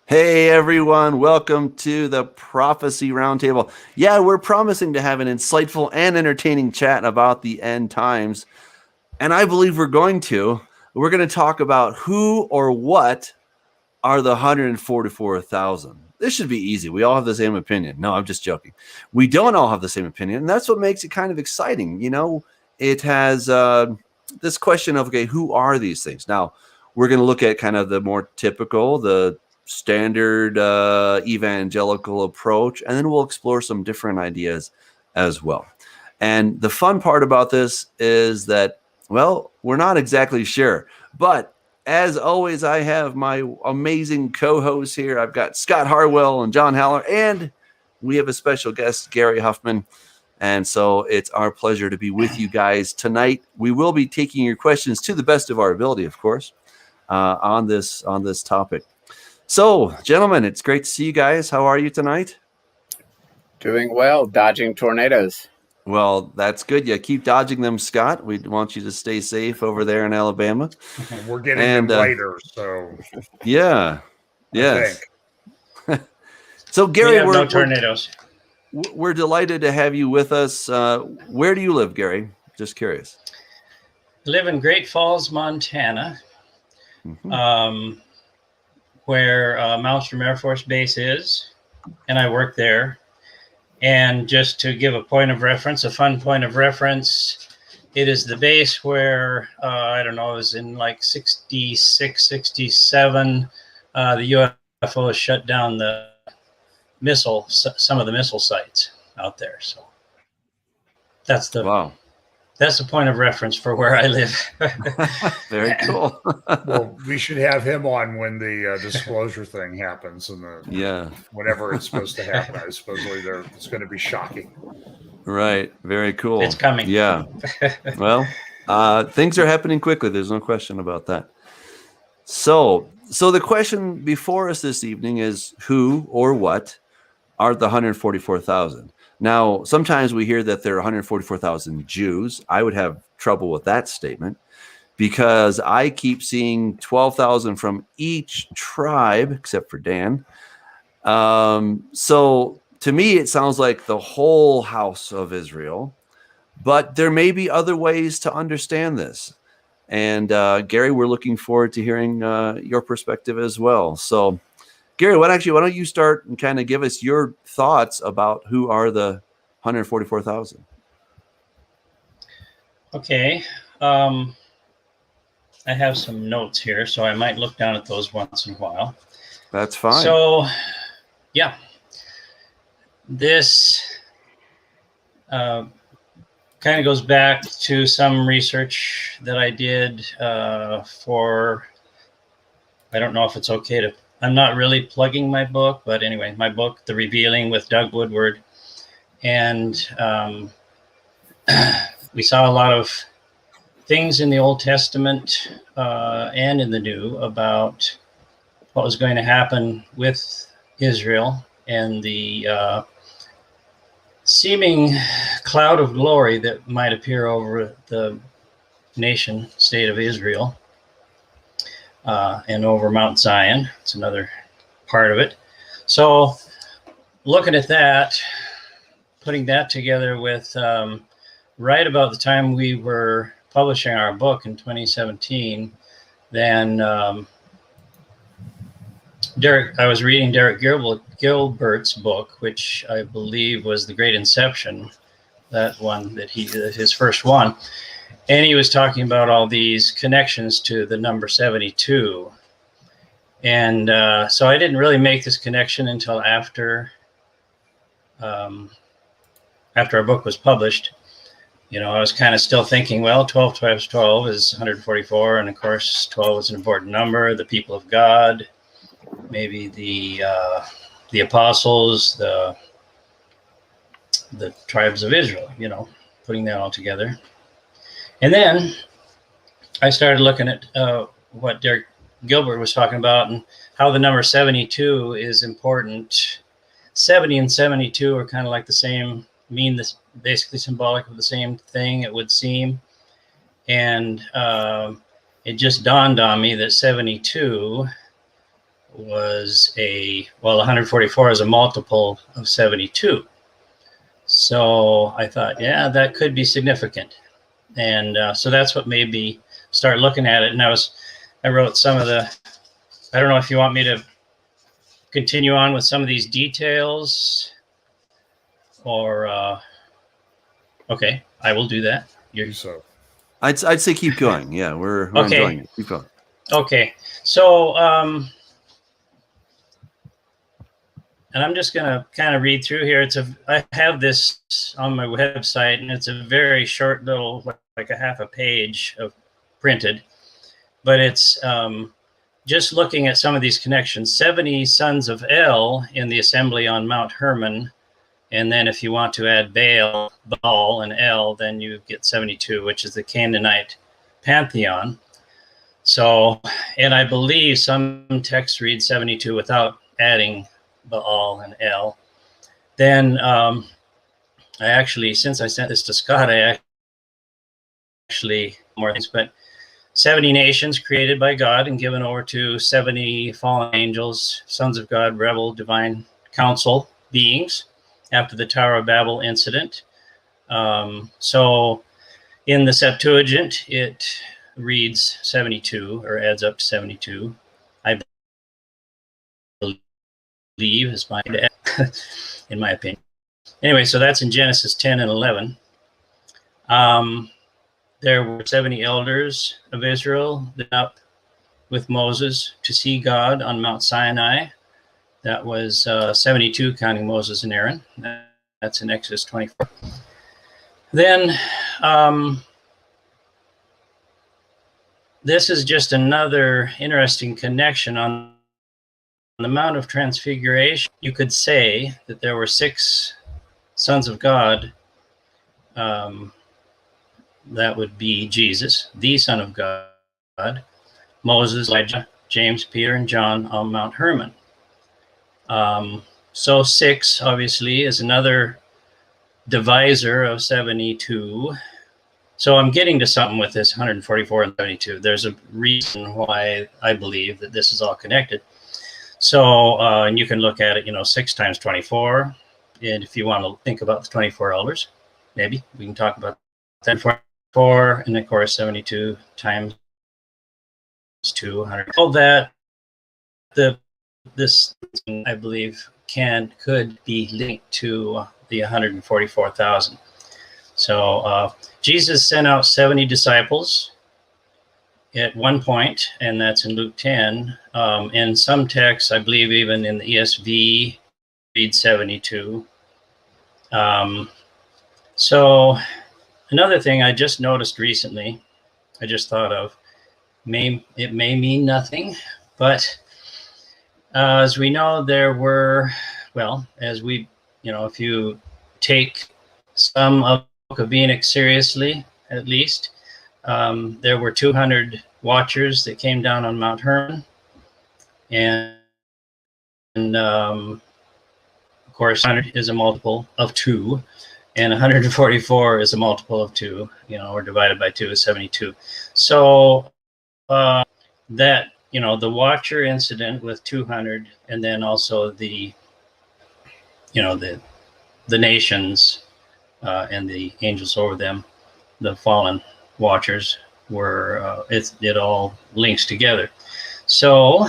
Hey everyone, welcome to the Prophecy Roundtable. Yeah, we're promising to have an insightful and entertaining chat about the end times. And I believe we're going to. We're going to talk about who or what are the 144,000. This should be easy. We all have the same opinion. No, I'm just joking. We don't all have the same opinion. And that's what makes it kind of exciting. You know, it has this question of, okay, who are these things? Now, we're going to look at kind of the more typical, the standard evangelical approach, and then we'll explore some different ideas as well. And the fun part about this is that, well, we're not exactly sure, but as always, I have my amazing co-hosts here. I've got Scott Harwell and John Haller, and we have a special guest, Gary Huffman. And so it's our pleasure to be with you guys tonight. We will be taking your questions to the best of our ability, of course, on this topic. So, gentlemen, it's great to see you guys. How are you tonight? Doing well, dodging tornadoes. Well, that's good. Yeah, keep dodging them, Scott. We want you to stay safe over there in Alabama. We're getting them later, so yeah, yes. So, Gary, we have no tornadoes. We're delighted to have you with us. Where do you live, Gary? Just curious. I live in Great Falls, Montana. Mm-hmm. Where Malmstrom Air Force Base is, and I work there. And just to give a point of reference, a fun point of reference, it is the base where, I don't know, it was in like 66, 67, the UFOs shut down some of the missile sites out there. So that's the point of reference for where I live. Very cool. Well, we should have him on when the disclosure thing happens, and whenever it's supposed to happen. I suppose it's going to be shocking. Right. Very cool. It's coming. Yeah. Well, things are happening quickly. There's no question about that. So the question before us this evening is who or what are the 144,000? Now, sometimes we hear that there are 144,000 Jews. I would have trouble with that statement because I keep seeing 12,000 from each tribe, except for Dan. So to me, it sounds like the whole house of Israel, but there may be other ways to understand this. And Gary, we're looking forward to hearing your perspective as well. So Gary, why don't you start and kind of give us your thoughts about who are the 144,000? Okay. I have some notes here, so I might look down at those once in a while. That's fine. So, yeah. This kind of goes back to some research that I did for, I don't know if it's okay to, I'm not really plugging my book, but anyway, my book, The Revealing with Doug Woodward. And we saw a lot of things in the Old Testament and in the New about what was going to happen with Israel and the seeming cloud of glory that might appear over the nation state of Israel. And over Mount Zion. It's another part of it. So looking at that, putting that together with right about the time we were publishing our book in 2017, then I was reading Derek Gilbert's book, which I believe was The Great Inception, that one that his first one. And he was talking about all these connections to the number 72. And so I didn't really make this connection until after our book was published. You know, I was kind of still thinking, well, 12 times 12 is 144. And of course, 12 is an important number. The people of God, maybe the apostles, the tribes of Israel, you know, putting that all together. And then I started looking at what Derek Gilbert was talking about and how the number 72 is important. 70 and 72 are kind of like the same, mean this, basically symbolic of the same thing, it would seem. And it just dawned on me that 72 was 144 is a multiple of 72. So I thought, yeah, that could be significant. And so that's what made me start looking at it. And I wrote some of the, I don't know if you want me to continue on with some of these details or, okay, I will do that. So I'd say keep going. Yeah, we're enjoying it. Keep going. Okay, so and I'm just gonna kind of read through here. I have this on my website, and it's a very short little, like a half a page of printed, but it's just looking at some of these connections. 70 sons of El in the assembly on Mount Hermon, and then if you want to add Baal and El, then you get 72, which is the Canaanite pantheon. So, and I believe some texts read 72 without adding Baal and El. Then I actually, since I sent this to Scott, I actually more things, but 70 nations created by God and given over to 70 fallen angels, sons of God, rebel, divine council beings after the Tower of Babel incident. So in the Septuagint, it reads 72 or adds up to 72. I believe is my in my opinion. Anyway, so that's in Genesis 10 and 11. There were 70 elders of Israel that up with Moses to see God on Mount Sinai. That was 72 counting Moses and Aaron. That's in Exodus 24. Then this is just another interesting connection on the Mount of Transfiguration. You could say that there were 6 sons of God. That would be Jesus, the Son of God, Moses, Elijah, James, Peter, and John on Mount Hermon. So 6, obviously, is another divisor of 72. So I'm getting to something with this 144 and 72. There's a reason why I believe that this is all connected. So, and you can look at it, 6 times 24. And if you want to think about the 24 elders, maybe we can talk about that. 4, and of course 72 times 200. All that this I believe could be linked to the 144,000. So Jesus sent out 70 disciples at one point, and that's in Luke 10. In some texts, I believe even in the ESV, read 72. So another thing I just noticed recently, I just thought of, it may mean nothing, but as we know, there were, if you take some of the Book of Enoch seriously, at least, there were 200 watchers that came down on Mount Hermon, and of course, 100 is a multiple of 2. And 144 is a multiple of 2, or divided by 2 is 72. So that, the watcher incident with 200, and then also the nations and the angels over them, the fallen watchers were, it all links together. So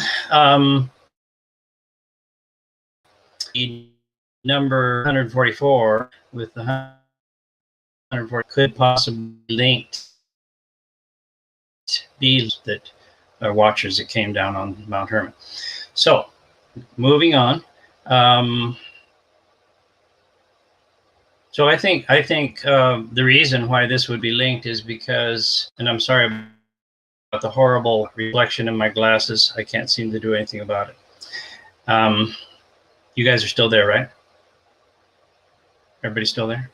number 144 with the 140 could possibly linked be that are watchers that came down on Mount Hermon. So moving on. So I think the reason why this would be linked is because, and I'm sorry about the horrible reflection in my glasses. I can't seem to do anything about it. You guys are still there, right? Everybody still there?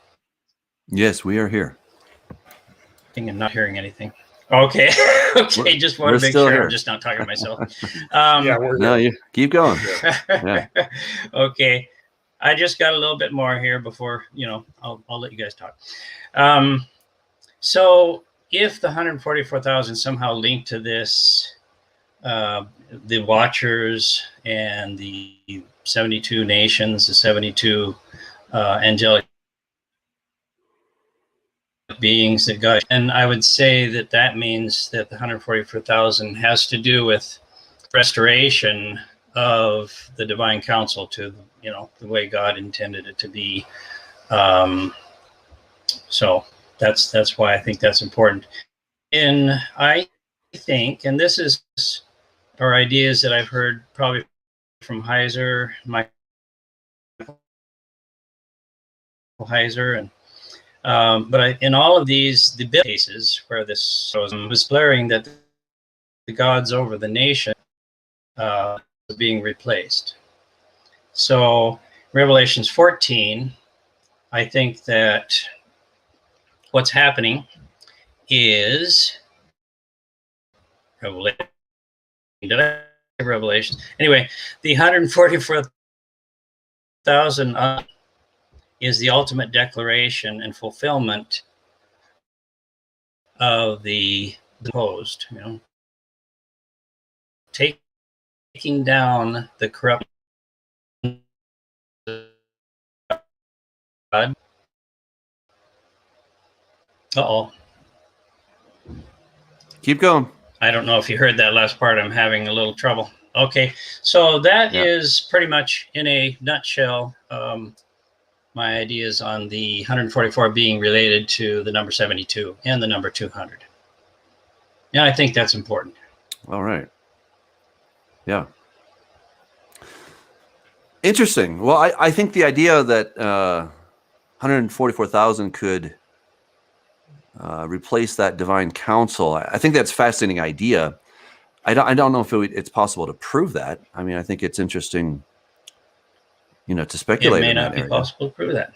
Yes, we are here. I think I'm not hearing anything. Okay. Okay, just want to make sure I'm just not talking to myself. Yeah, we're no, you keep going. Yeah. Okay. I just got a little bit more here before, I'll let you guys talk. So if the 144,000 somehow linked to this the Watchers and the 72 nations, the 72 angelic beings that God, and I would say that that means that the 144,000 has to do with restoration of the divine council to, you know, the way God intended it to be. So that's why I think that's important. And I think, and this is are ideas that I've heard probably from Heiser, Michael Heiser, and but in all of these, the cases where this was blaring that the gods over the nation were being replaced. So Revelations 14, I think that what's happening is Revelation. Did I say Revelation? Anyway, the 144,000 is the ultimate declaration and fulfillment of the deposed, you know, taking down the corrupt God. Uh-oh. Keep going. I don't know if you heard that last part. I'm having a little trouble. Okay, so that is pretty much in a nutshell my ideas on the 144 being related to the number 72 and the number 200. Yeah, I think that's important. All right. Yeah. Interesting. Well, I think the idea that 144,000 could replace that divine council, I think that's a fascinating idea. I don't know if it's possible to prove that. I mean, I think it's interesting, you know, to speculate. It may not be possible to prove that.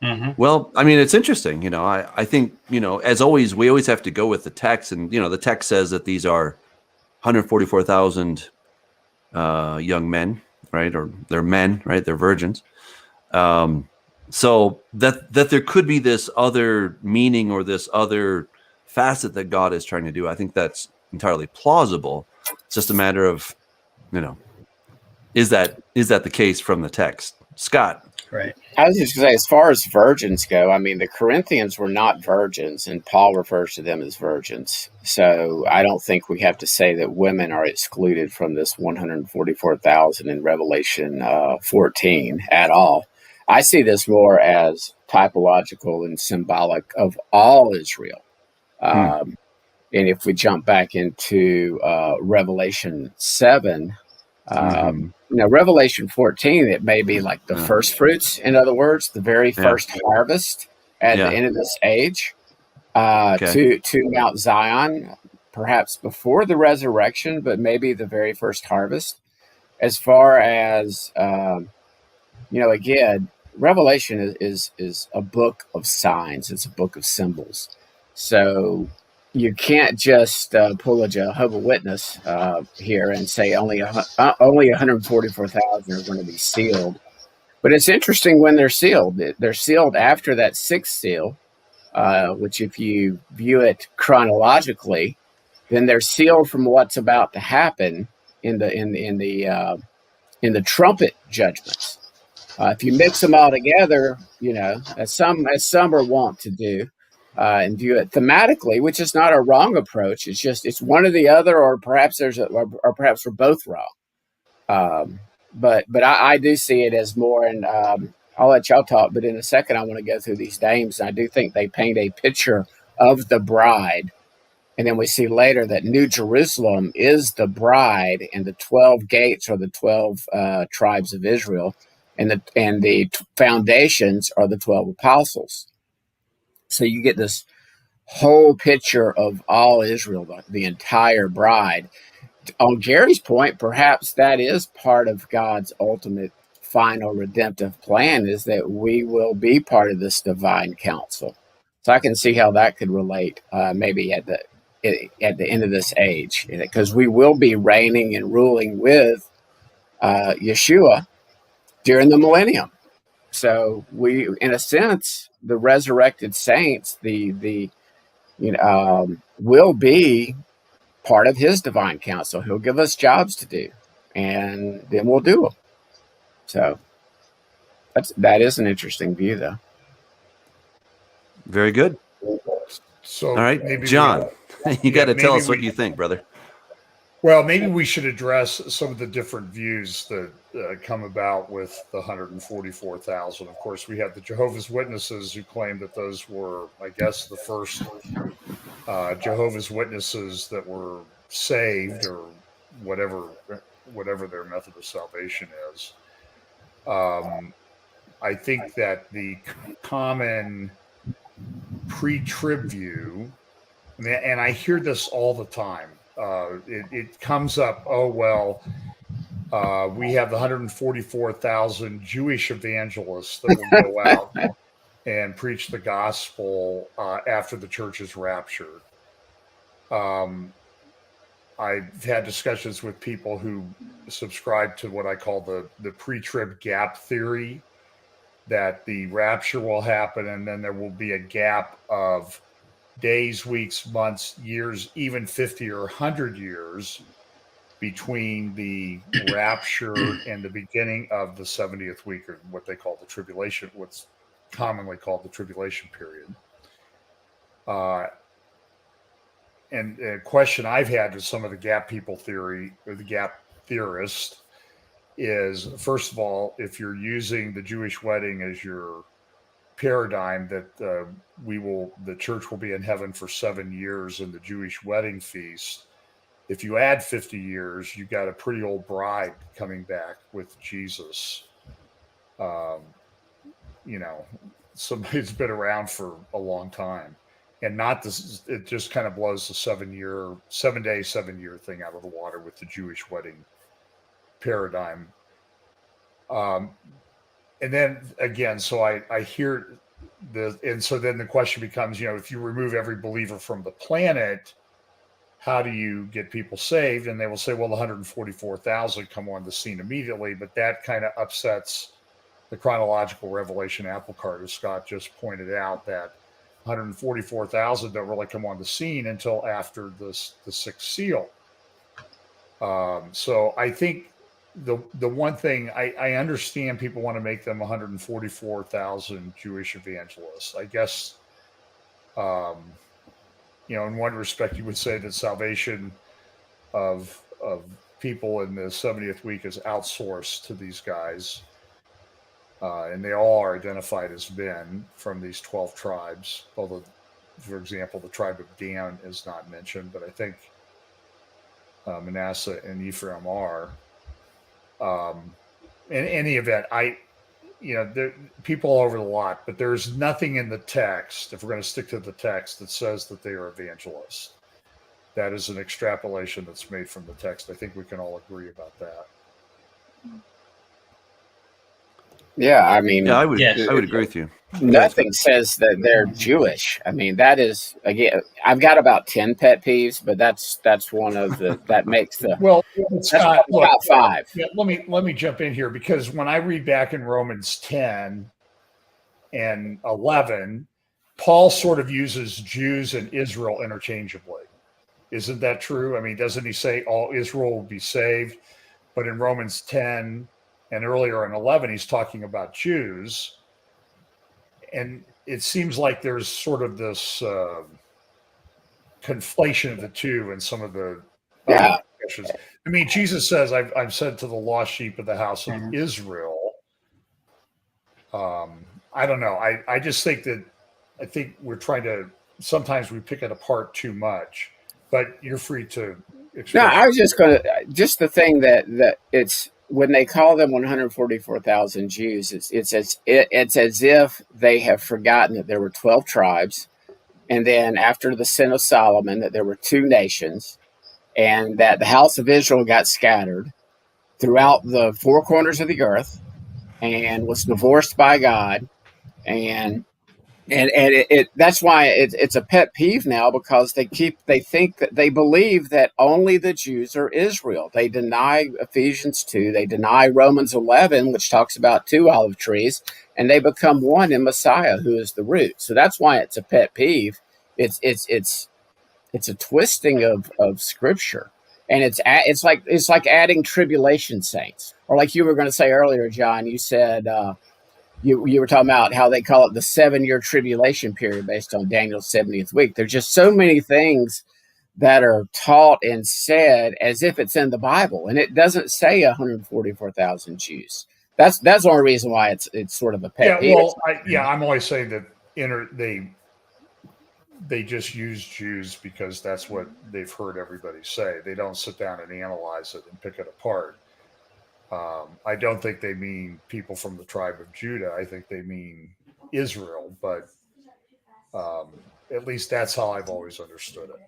Mm-hmm. Well, I mean, it's interesting. You know, I think, you know, as always, we always have to go with the text, and you know, the text says that these are 144,000 young men, right? Or they're men, right? They're virgins. So that there could be this other meaning or this other facet that God is trying to do. I think that's entirely plausible. It's just a matter of, you know, is that the case from the text? Scott. Right. I was just going to say, as far as virgins go, I mean, the Corinthians were not virgins, and Paul refers to them as virgins. So I don't think we have to say that women are excluded from this 144,000 in Revelation 14 at all. I see this more as typological and symbolic of all Israel. And if we jump back into Revelation 7, now, Revelation 14, it may be like the first fruits, in other words, the very first harvest at the end of this age, to Mount Zion, perhaps before the resurrection, but maybe the very first harvest. As far as, you know, again, Revelation is a book of signs. It's a book of symbols. So you can't just pull a Jehovah's Witness here and say only 144,000 are going to be sealed. But it's interesting when they're sealed. They're sealed after that sixth seal, which if you view it chronologically, then they're sealed from what's about to happen in the trumpet judgments. If you mix them all together, you know, as some are wont to do, and view it thematically, which is not a wrong approach. It's just it's one or the other, or perhaps or perhaps we're both wrong. But I do see it as more, and I'll let y'all talk. But in a second, I want to go through these names. And I do think they paint a picture of the bride, and then we see later that New Jerusalem is the bride, and the 12 gates are the 12 tribes of Israel, and the foundations are the 12 apostles. So you get this whole picture of all Israel, the entire bride. On Gary's point, perhaps that is part of God's ultimate final redemptive plan, is that we will be part of this divine council. So I can see how that could relate maybe at the end of this age, because we will be reigning and ruling with Yeshua during the millennium. So we, in a sense, the resurrected saints, will be part of his divine counsel. He'll give us jobs to do, and then we'll do them. So that is an interesting view, though. Very good. So all right, John, you got to tell us what you think, brother. Well, maybe we should address some of the different views that come about with the 144,000. Of course, we have the Jehovah's Witnesses who claim that those were, I guess, the first Jehovah's Witnesses that were saved, or whatever their method of salvation is. I think that the common pre-trib view, and I hear this all the time, it comes up, we have the 144,000 Jewish evangelists that will go out and preach the gospel after the church is raptured. I've had discussions with people who subscribe to what I call the pre-trib gap theory, that the rapture will happen and then there will be a gap of days, weeks, months, years, even 50 or 100 years between the rapture and the beginning of the 70th week, or what they call the tribulation, what's commonly called the tribulation period. And a question I've had to some of the gap people theory, or the gap theorists, is, first of all, if you're using the Jewish wedding as your paradigm, that the church will be in heaven for 7 years in the Jewish wedding feast, if you add 50 years, you got a pretty old bride coming back with Jesus. Somebody who's been around for a long time, and not this. It just kind of blows the 7 year thing out of the water with the Jewish wedding paradigm. And then again, so I hear and so then the question becomes, if you remove every believer from the planet, how do you get people saved? And they will say, well, the 144,000 come on the scene immediately, but that kind of upsets the chronological revelation apple cart, as Scott just pointed out, that 144,000 don't really come on the scene until after the sixth seal. So I think the one thing I understand, people want to make them 144,000 Jewish evangelists. I guess, in one respect, you would say that salvation of people in the 70th week is outsourced to these guys. And they all are identified as men from these 12 tribes. Although, for example, the tribe of Dan is not mentioned, but I think Manasseh and Ephraim are. In any event, people all over the lot, but there's nothing in the text, if we're going to stick to the text, that says that they are evangelists. That is an extrapolation that's made from the text. I think we can all agree about that. Yeah, I mean, I would agree with you. Nothing says that they're Jewish. I mean, that is, again, I've got about 10 pet peeves, but that's one of that makes the Scott, about 5. Yeah, let me jump in here, because when I read back in Romans 10 and 11, Paul sort of uses Jews and Israel interchangeably. Isn't that true? I mean, doesn't he say all Israel will be saved? But in Romans 10 and earlier in 11, he's talking about Jews. And it seems like there's sort of this conflation of the two in some of the discussions. I mean, Jesus says, I've said to the lost sheep of the house of Israel. I don't know. I just think we're trying to, sometimes we pick it apart too much, but you're free to express. No, I was just the thing that it's, when they call them 144,000 Jews, it's as if they have forgotten that there were 12 tribes, and then after the sin of Solomon, that there were 2 nations, and that the house of Israel got scattered throughout the 4 corners of the earth, and was divorced by God, and that's why it's a pet peeve now, because they think that they believe that only the Jews are Israel. They deny Ephesians 2, they deny Romans 11, which talks about 2 olive trees, and they become one in Messiah, who is the root. So that's why it's a pet peeve. It's it's a twisting of scripture, and it's like adding tribulation saints, or like you were going to say earlier, John. You said you were talking about how they call it the 7-year tribulation period based on Daniel's 70th week. There's just so many things that are taught and said as if it's in the Bible, and it doesn't say 144,000 Jews. That's the only reason why it's sort of a pet peeve. I'm always saying that they just use Jews because that's what they've heard everybody say. They don't sit down and analyze it and pick it apart. I don't think they mean people from the tribe of Judah. I think they mean Israel, but at least that's how I've always understood it.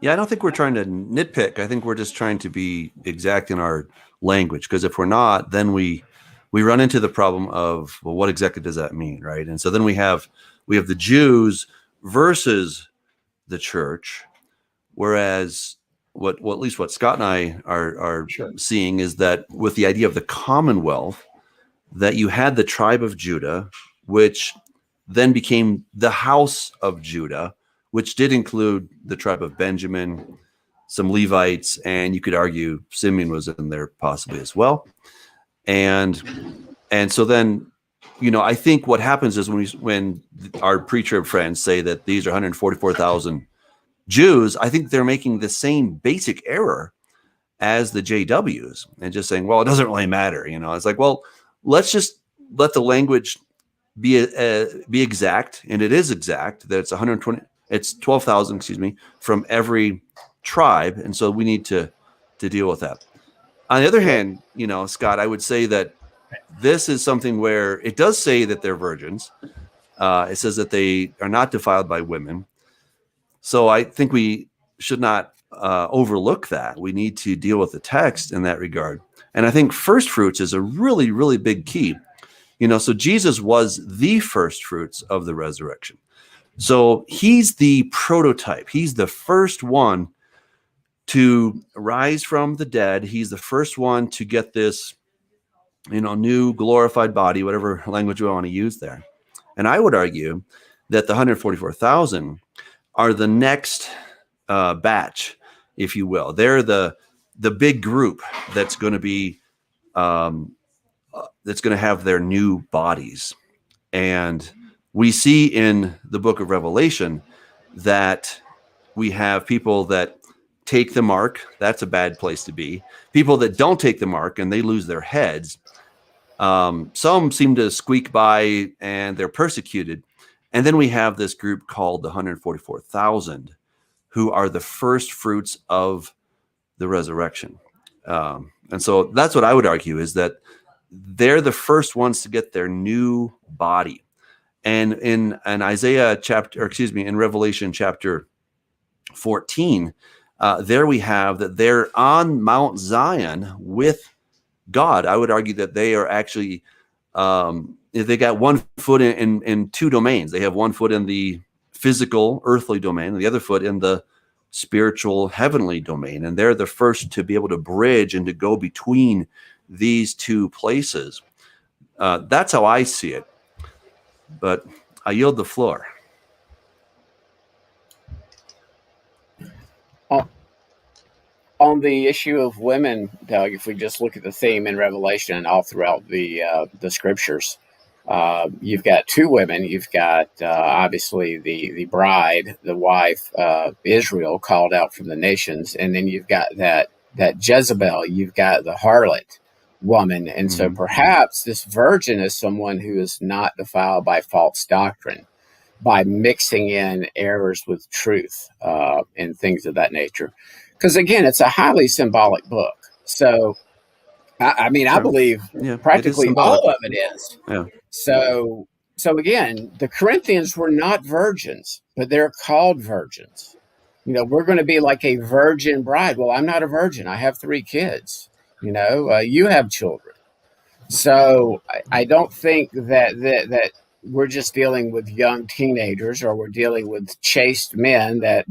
Yeah, I don't think we're trying to nitpick. I think we're just trying to be exact in our language, because if we're not, then we run into the problem of, well, what exactly does that mean, right? And so then we have the Jews versus the church, whereas what at least what Scott and I are Sure. seeing is that with the idea of the Commonwealth, that you had the tribe of Judah, which then became the house of Judah, which did include the tribe of Benjamin, some Levites, and you could argue Simeon was in there possibly as well. And so then, I think what happens is when our preacher friends say that these are 144,000 Jews, I think they're making the same basic error as the JWs and just saying, well, it doesn't really matter. It's like, well, let's just let the language be exact, and it is exact that it's 12,000, from every tribe, and so we need to deal with that. On the other hand, Scott, I would say that this is something where it does say that they're virgins. It says that they are not defiled by women. So I think we should not overlook that. We need to deal with the text in that regard. And I think first fruits is a really, really big key. So Jesus was the first fruits of the resurrection. So he's the prototype. He's the first one to rise from the dead. He's the first one to get this, new glorified body, whatever language we want to use there. And I would argue that the 144,000 are the next batch, if you will. They're the big group that's going to be that's going to have their new bodies. And we see in the book of Revelation that we have people that take the mark. That's a bad place to be. People that don't take the mark and they lose their heads. Some seem to squeak by and they're persecuted. And then we have this group called the 144,000 who are the first fruits of the resurrection. And so that's what I would argue, is that they're the first ones to get their new body. And in Revelation chapter 14, there we have that they're on Mount Zion with God. I would argue that they are actually, they got one foot in two domains. They have one foot in the physical, earthly domain, and the other foot in the spiritual, heavenly domain. And they're the first to be able to bridge and to go between these two places. That's how I see it. But I yield the floor. On the issue of women, Doug, if we just look at the theme in Revelation and all throughout the scriptures, you've got two women. You've got obviously the bride, the wife, Israel, called out from the nations, and then you've got that Jezebel. You've got the harlot woman, and so perhaps this virgin is someone who is not defiled by false doctrine, by mixing in errors with truth and things of that nature. Because again, it's a highly symbolic book. So, I believe practically all of it is. Yeah. So again, the Corinthians were not virgins, but they're called virgins. We're going to be like a virgin bride. Well, I'm not a virgin. I have 3 kids. You have children. So I don't think that we're just dealing with young teenagers, or we're dealing with chaste men that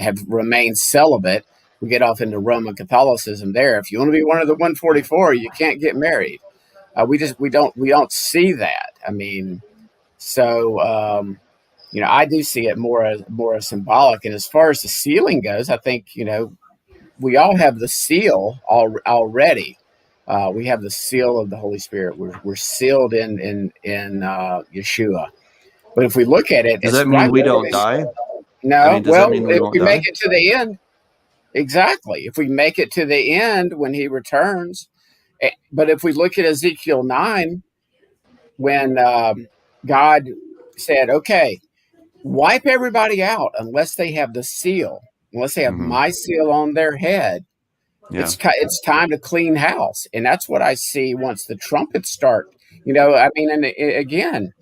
have remained celibate. We get off into Roman Catholicism there. If you want to be one of the 144, you can't get married. We don't see that. I do see it more as symbolic. And as far as the sealing goes, I think, we all have the seal already. We have the seal of the Holy Spirit. We're sealed in Yeshua. But if we look at it, does that mean we don't die? No. Does that mean we won't die? Make it to the end, exactly. If we make it to the end when he returns, but if we look at Ezekiel 9, when God said, "Okay, wipe everybody out unless they have the seal, unless they have my seal on their head." Yeah. It's time to clean house, and that's what I see once the trumpets start. And again,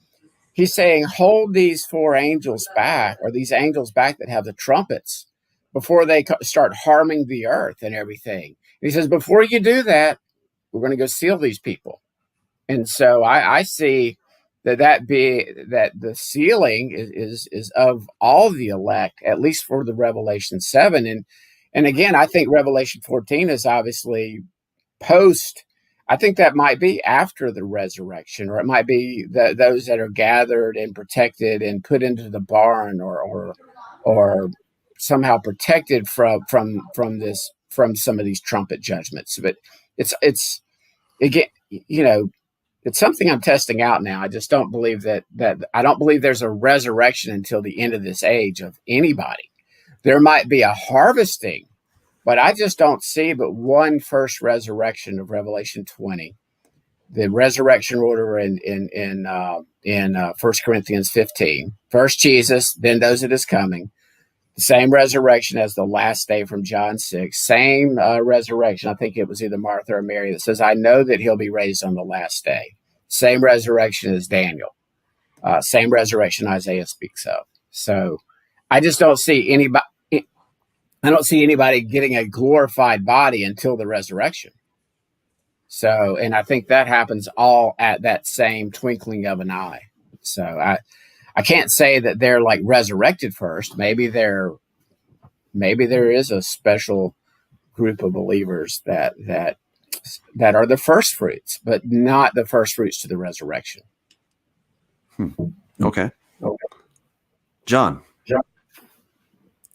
he's saying, hold these 4 angels back, or these angels back that have the trumpets, before they start harming the earth and everything. And he says, before you do that, we're going to go seal these people. And so I see that the sealing is of all the elect, at least for the Revelation 7. And again, I think Revelation 14 is obviously post. I think that might be after the resurrection, or it might be those that are gathered and protected and put into the barn, or somehow protected from some of these trumpet judgments. But it's again, it's something I'm testing out now. I just don't believe that I don't believe there's a resurrection until the end of this age of anybody. There might be a harvesting, but I just don't see but one first resurrection of Revelation 20. The resurrection order in 1 Corinthians 15. First Jesus, then those that is coming. The same resurrection as the last day from John 6. Same resurrection. I think it was either Martha or Mary that says, I know that he'll be raised on the last day. Same resurrection as Daniel. Same resurrection Isaiah speaks of. So I just don't see anybody. I don't see anybody getting a glorified body until the resurrection. So, and I think that happens all at that same twinkling of an eye. So I can't say that they're like resurrected first. Maybe there is a special group of believers that are the first fruits, but not the first fruits to the resurrection. Okay. John.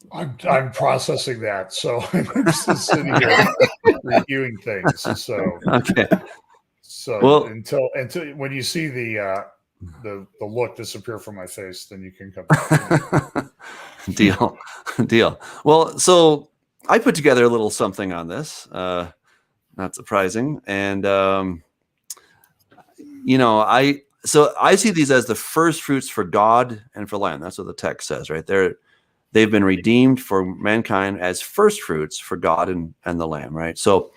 I'm processing that, so I'm just sitting here reviewing things. So okay. So well, until when you see the look disappear from my face, then you can come back. Deal. Well, so I put together a little something on this. Not surprising, and I see these as the first fruits for God and for Lamb. That's what the text says, right there. They've been redeemed for mankind as first fruits for God and the Lamb, right? So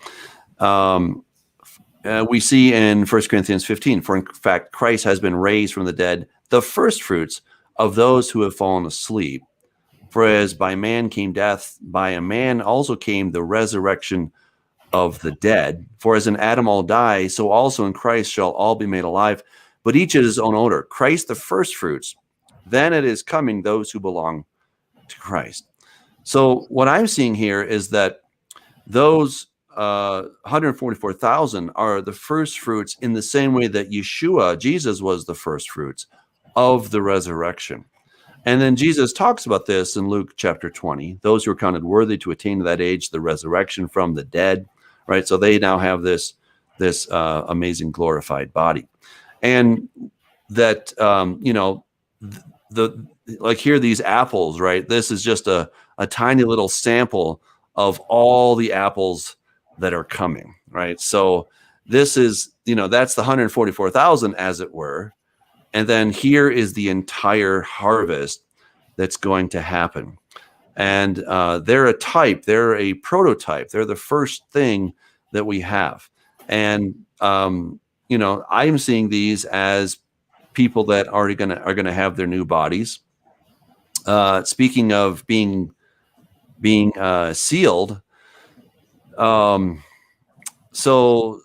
we see in 1 Corinthians 15, for in fact, Christ has been raised from the dead, the first fruits of those who have fallen asleep. For as by man came death, by a man also came the resurrection of the dead. For as in Adam all die, so also in Christ shall all be made alive, but each at his own order. Christ the first fruits, then it is coming those who belong to Christ. So what I'm seeing here is that those 144,000 are the first fruits in the same way that Yeshua, Jesus, was the first fruits of the resurrection. And then Jesus talks about this in Luke chapter 20, those who are counted worthy to attain to that age, the resurrection from the dead, right? So they now have this amazing glorified body. And that, like here, these apples, right? This is just a tiny little sample of all the apples that are coming, right? So this is, that's the 144,000 as it were. And then here is the entire harvest that's going to happen. And they're a type, they're a prototype. They're the first thing that we have. And, I'm seeing these as people that are going to have their new bodies. Speaking of being sealed, so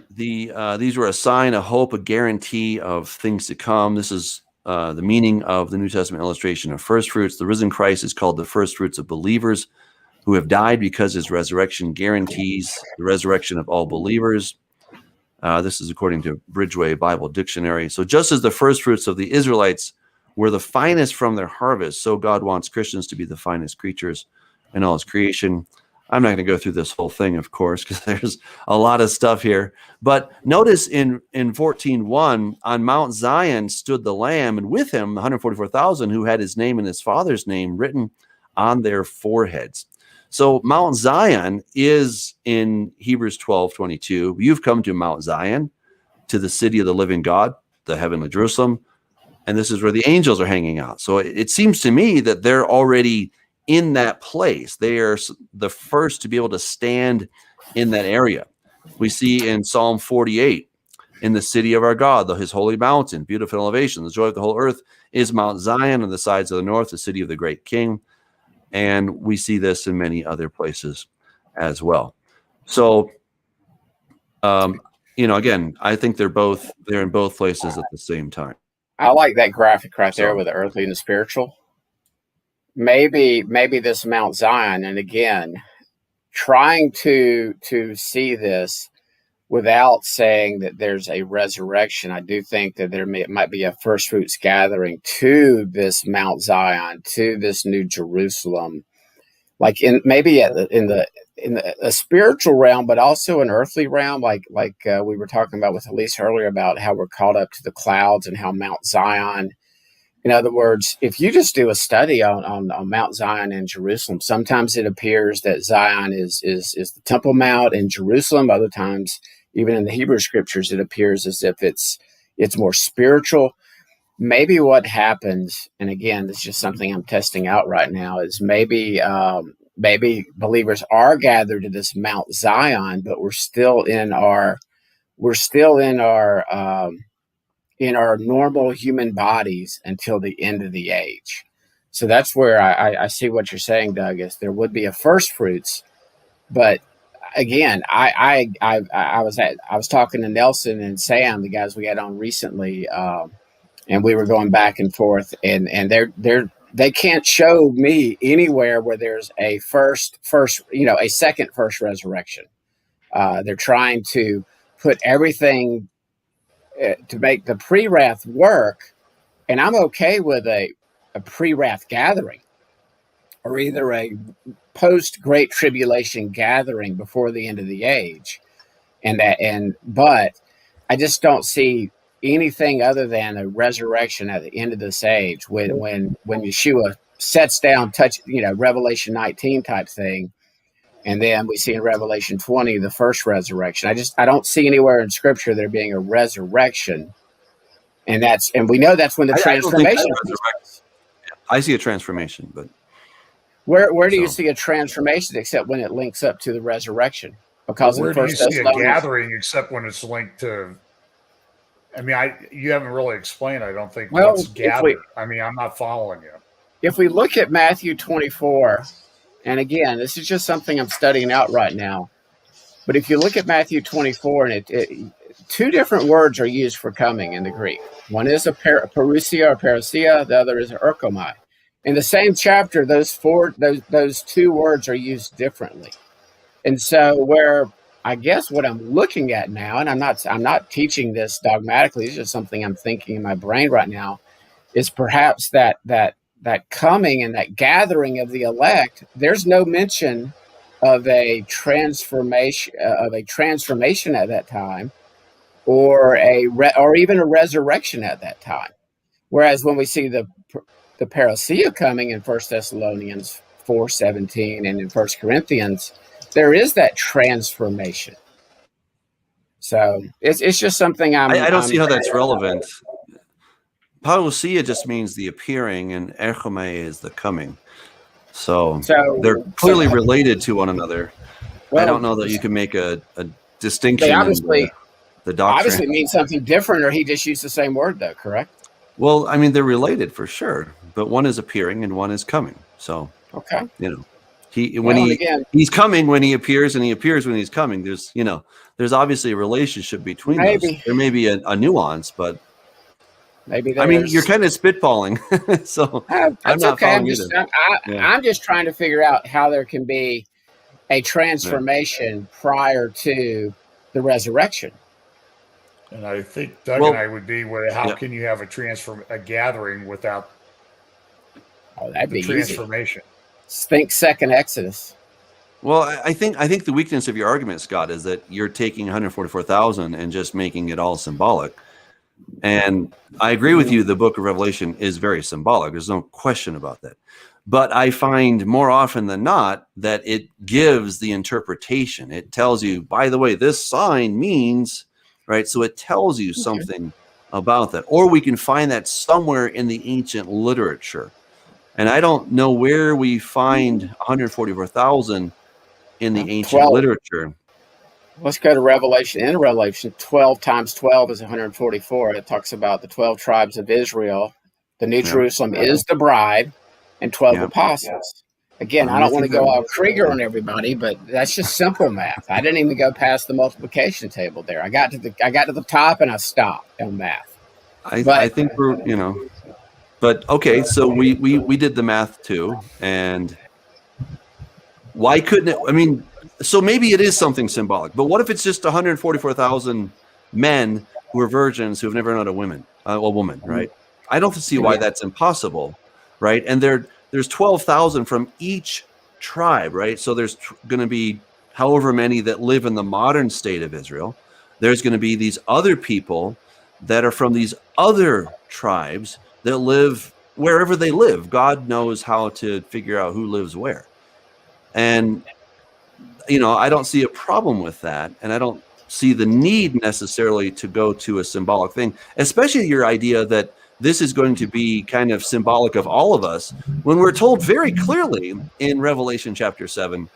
these were a sign, a hope, a guarantee of things to come. This is the meaning of the New Testament illustration of first fruits. The risen Christ is called the first fruits of believers who have died, because his resurrection guarantees the resurrection of all believers. This is according to Bridgeway Bible Dictionary. So just as the first fruits of the Israelites were the finest from their harvest. So God wants Christians to be the finest creatures in all his creation. I'm not going to go through this whole thing, of course, because there's a lot of stuff here. But notice in 14:1, on Mount Zion stood the Lamb, and with him 144,000 who had his name and his father's name written on their foreheads. So Mount Zion is in Hebrews 12:22. You've come to Mount Zion, to the city of the living God, the heavenly Jerusalem, and this is where the angels are hanging out. So it seems to me that they're already in that place. They are the first to be able to stand in that area. We see in Psalm 48, in the city of our God, his holy mountain, beautiful elevation, the joy of the whole earth is Mount Zion on the sides of the north, the city of the great king. And we see this in many other places as well. So, again, I think they're in both places at the same time. I like that graphic right there with the earthly and the spiritual. Maybe this Mount Zion, and again, trying to see this without saying that there's a resurrection. I do think that it might be a first fruits gathering to this Mount Zion, to this New Jerusalem, like in a spiritual realm, but also an earthly realm, like we were talking about with Elise earlier about how we're caught up to the clouds and how Mount Zion. In other words, if you just do a study on Mount Zion and Jerusalem, sometimes it appears that Zion is the Temple Mount in Jerusalem. Other times, even in the Hebrew scriptures, it appears as if it's more spiritual. Maybe what happens, and again, this is just something I'm testing out right now, is maybe believers are gathered to this Mount Zion, but we're still in our normal human bodies until the end of the age. So that's where I see what you're saying, Doug, is there would be a first fruits. But again, I was talking to Nelson and Sam, the guys we had on recently, and we were going back and forth, and they can't show me anywhere where there's a a second first resurrection. They're trying to put everything to make the pre-wrath work, and I'm okay with a pre-wrath gathering, or either a post-Great Tribulation gathering before the end of the age, but I just don't see anything other than a resurrection at the end of this age when Yeshua sets down, Revelation 19 type thing. And then we see in Revelation 20, the first resurrection. I don't see anywhere in Scripture there being a resurrection, and we know that's when the transformation. I see a transformation, but where do you see a transformation except when it links up to the resurrection? Because where do you see a gathering except when it's linked to? I mean, you haven't really explained. I don't think what's gathered. I'm not following you. If we look at Matthew 24. And again, this is just something I'm studying out right now. But if you look at Matthew 24, and two different words are used for coming in the Greek. One is a parousia or parousia, the other is a erkomai. In the same chapter, those two words are used differently. And so where I guess what I'm looking at now, and I'm not teaching this dogmatically, it's just something I'm thinking in my brain right now, is perhaps that coming and that gathering of the elect, there's no mention of a transformation at that time, or even a resurrection at that time. Whereas when we see the parousia coming in 1 Thessalonians 4:17 and in 1 Corinthians, there is that transformation. So it's just something I don't see how that's relevant. Parousia just means the appearing, and erchomai is the coming. So they're clearly related to one another. Well, I don't know that you can make a distinction. They obviously, the doctrine obviously means something different, or he just used the same word, though, correct? Well, I mean, they're related for sure, but one is appearing and one is coming. So, okay, he's coming when he appears, and he appears when he's coming. There's obviously a relationship between those. There may be a nuance, but maybe you're kind of spitballing, so I'm not okay. following I'm just trying to figure out how there can be a transformation prior to the resurrection. And I think Doug and I would be, well, how can you have a gathering without that'd be transformation? Easy. Think second Exodus. Well, I think the weakness of your argument, Scott, is that you're taking 144,000 and just making it all symbolic. And I agree with you. The book of Revelation is very symbolic. There's no question about that. But I find more often than not that it gives the interpretation. It tells you, by the way, this sign means, right? So it tells you something about that. Or we can find that somewhere in the ancient literature. And I don't know where we find 144,000 in the ancient literature. Let's go to Revelation. In Revelation, 12 times 12 is 144. It talks about the 12 tribes of Israel. The New Jerusalem is the bride, and 12 apostles. Again, I don't want to go all Krieger on everybody, but that's just simple math. I didn't even go past the multiplication table there. I got to the top and I stopped on math. I think we're, but okay, so we did the math too, and why couldn't it? I mean, so maybe it is something symbolic, but what if it's just 144,000 men who are virgins who have never known a woman, right? I don't see why that's impossible, right? And there's 12,000 from each tribe, right? So there's going to be however many that live in the modern state of Israel. There's going to be these other people that are from these other tribes that live wherever they live. God knows how to figure out who lives where. And, I don't see a problem with that. And I don't see the need necessarily to go to a symbolic thing, especially your idea that this is going to be kind of symbolic of all of us, when we're told very clearly in Revelation chapter 7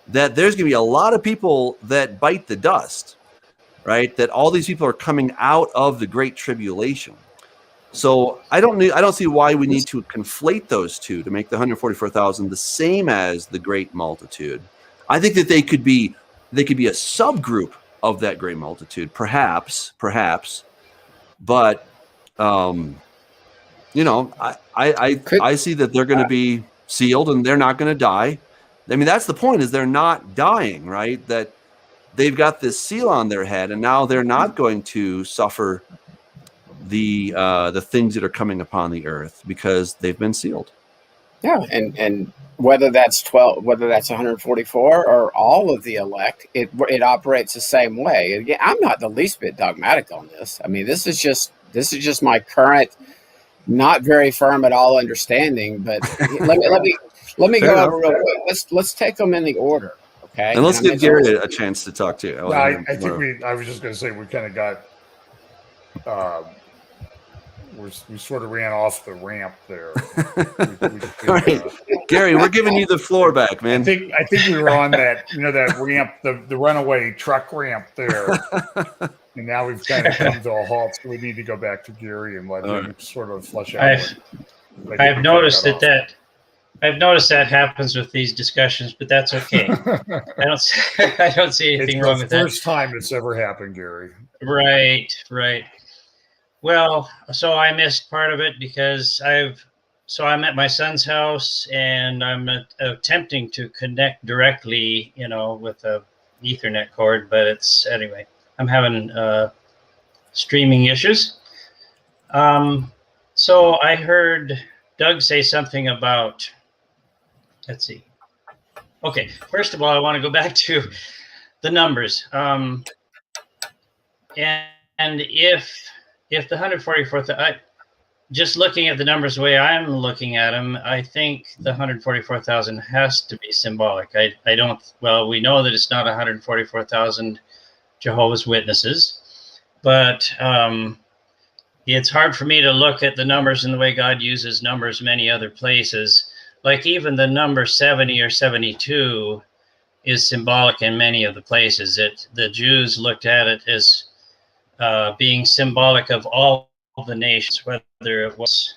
that there's going to be a lot of people that bite the dust, right? That all these people are coming out of the Great Tribulation. So I don't see why we need to conflate those two to make the 144,000 the same as the great multitude. I think that they could be a subgroup of that great multitude, perhaps, but I see that they're going to be sealed and they're not going to die. I mean, that's the point, is they're not dying, right? That they've got this seal on their head, and now they're not going to suffer the things that are coming upon the earth because they've been sealed. Yeah, and whether that's 12, whether that's 144 or all of the elect, it operates the same way. Again, I'm not the least bit dogmatic on this. I mean, this is just my current, not very firm at all understanding. But let me go over real quick. Let's take them in the order, okay? And let's give Gary a chance to talk too. I was just going to say we kind of got. We sort of ran off the ramp there. All right. Gary, we're giving you the floor back, man. I think we were on that, that ramp, the runaway truck ramp there. And now we've kind of come to a halt, so we need to go back to Gary and let him sort of flesh out. I've noticed that happens with these discussions, but that's okay. I don't see anything wrong with that. It's the first time it's ever happened, Gary. Right. Well, so I missed part of it because I'm at my son's house and I'm attempting to connect directly, with a Ethernet cord, but I'm having streaming issues. So I heard Doug say something about, let's see. Okay, first of all, I want to go back to the numbers. And if the 144,000, just looking at the numbers the way I'm looking at them, I think the 144,000 has to be symbolic. We know that it's not 144,000 Jehovah's Witnesses, but it's hard for me to look at the numbers in the way God uses numbers many other places. Like even the number 70 or 72 is symbolic in many of the places. The Jews looked at it as being symbolic of all the nations, whether it was,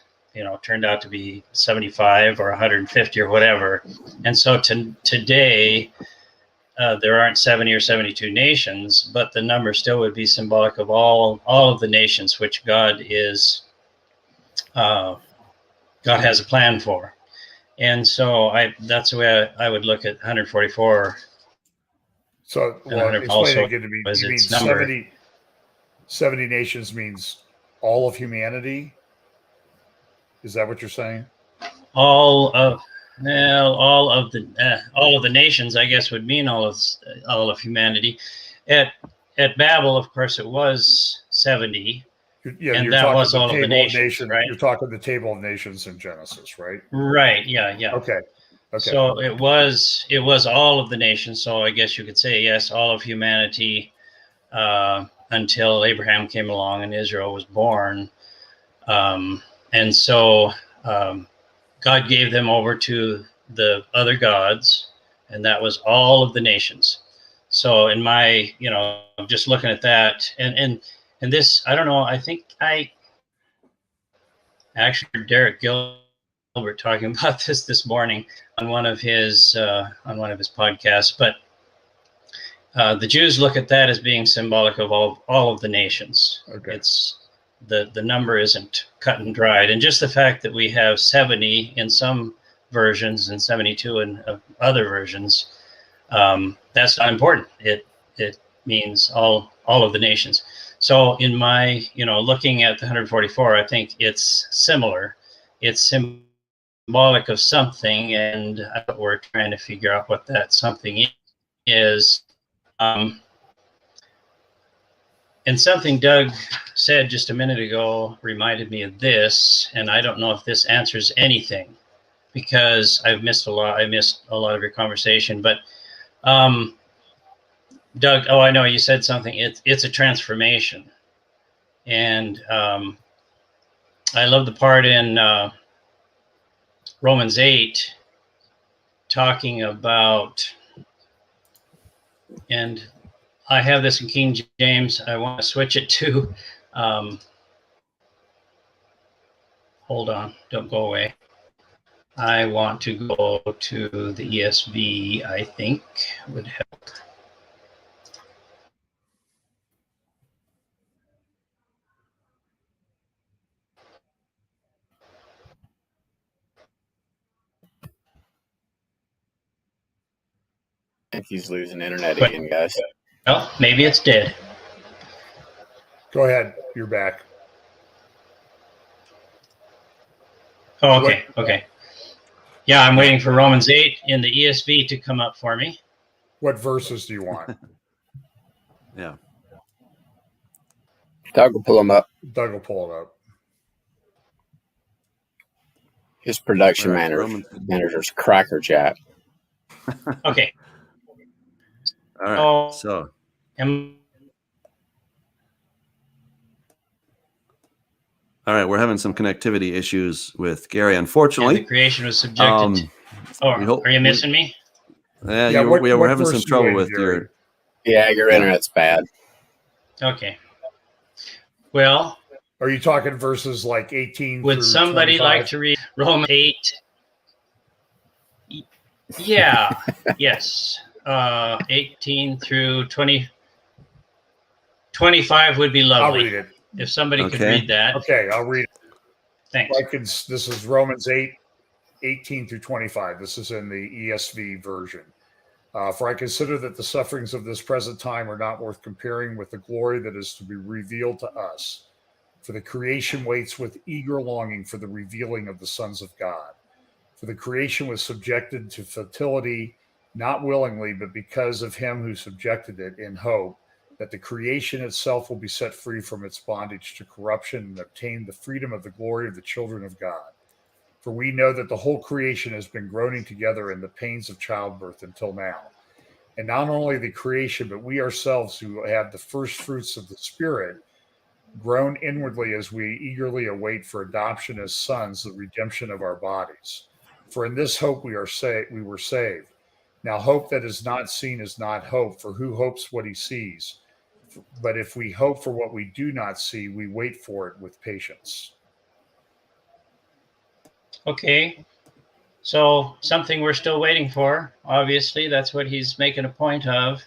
turned out to be 75 or 150 or whatever. And so today, there aren't 70 or 72 nations, but the number still would be symbolic of all of the nations which God has a plan for. And so that's the way I would look at 144. So, explain it again to me. You mean 70 nations means all of humanity. Is that what you're saying? All of the nations, I guess, would mean all of humanity. At Babel, of course, it was 70, and that was all of the nations, right? You're talking the table of nations in Genesis, right? Right. Yeah. Okay. So it was all of the nations. So I guess you could say yes, all of humanity, until Abraham came along and Israel was born, and so God gave them over to the other gods, and that was all of the nations. So in my, just looking at that, and this, I don't know, I think I actually heard Derek Gilbert talking about this morning on one of his podcasts, but the Jews look at that as being symbolic of all of the nations. Okay. It's the number isn't cut and dried, and just the fact that we have 70 in some versions and 72 in other versions, that's not important. It means all of the nations. So in my looking at the 144, I think it's similar. It's symbolic of something, and we're trying to figure out what that something is. And something Doug said just a minute ago reminded me of this, and I don't know if this answers anything because I missed a lot of your conversation. But Doug, I know you said something. It's a transformation, and I love the part in Romans 8 talking about, and I have this in King James. I want to switch it to, hold on, don't go away. I want to go to the ESV, I think would help. I think he's losing internet again, guys. Well, maybe it's dead. Go ahead. You're back. Oh, okay. Yeah, I'm waiting for Romans 8 in the ESV to come up for me. What verses do you want? Yeah. Doug will pull them up. Doug will pull it up. His production manager's crackerjack. Okay. All right. Oh, So all right, we're having some connectivity issues with Gary, unfortunately. the creation was subjected. Are you missing me? Yeah, we're having some trouble with your. Yeah, your internet's bad. Okay. Well, are you talking verses like 18? Would somebody 25? like to read Romans 8? Yeah. Yes. 18 through 20. 25 would be lovely. I'll read it. If somebody could read that. Okay, I'll read it. Thanks. This is Romans 8, 18 through 25. This is in the ESV version. For I consider that the sufferings of this present time are not worth comparing with the glory that is to be revealed to us. For the creation waits with eager longing for the revealing of the sons of God. For the creation was subjected to futility, not willingly, but because of him who subjected it, in hope that the creation itself will be set free from its bondage to corruption and obtain the freedom of the glory of the children of God. For we know that the whole creation has been groaning together in the pains of childbirth until now. And not only the creation, but we ourselves who have the first fruits of the Spirit groan inwardly as we eagerly await for adoption as sons, the redemption of our bodies. For in this hope we were saved. Now hope that is not seen is not hope, for who hopes what he sees? But if we hope for what we do not see, we wait for it with patience. Okay. So something we're still waiting for. Obviously, that's what he's making a point of.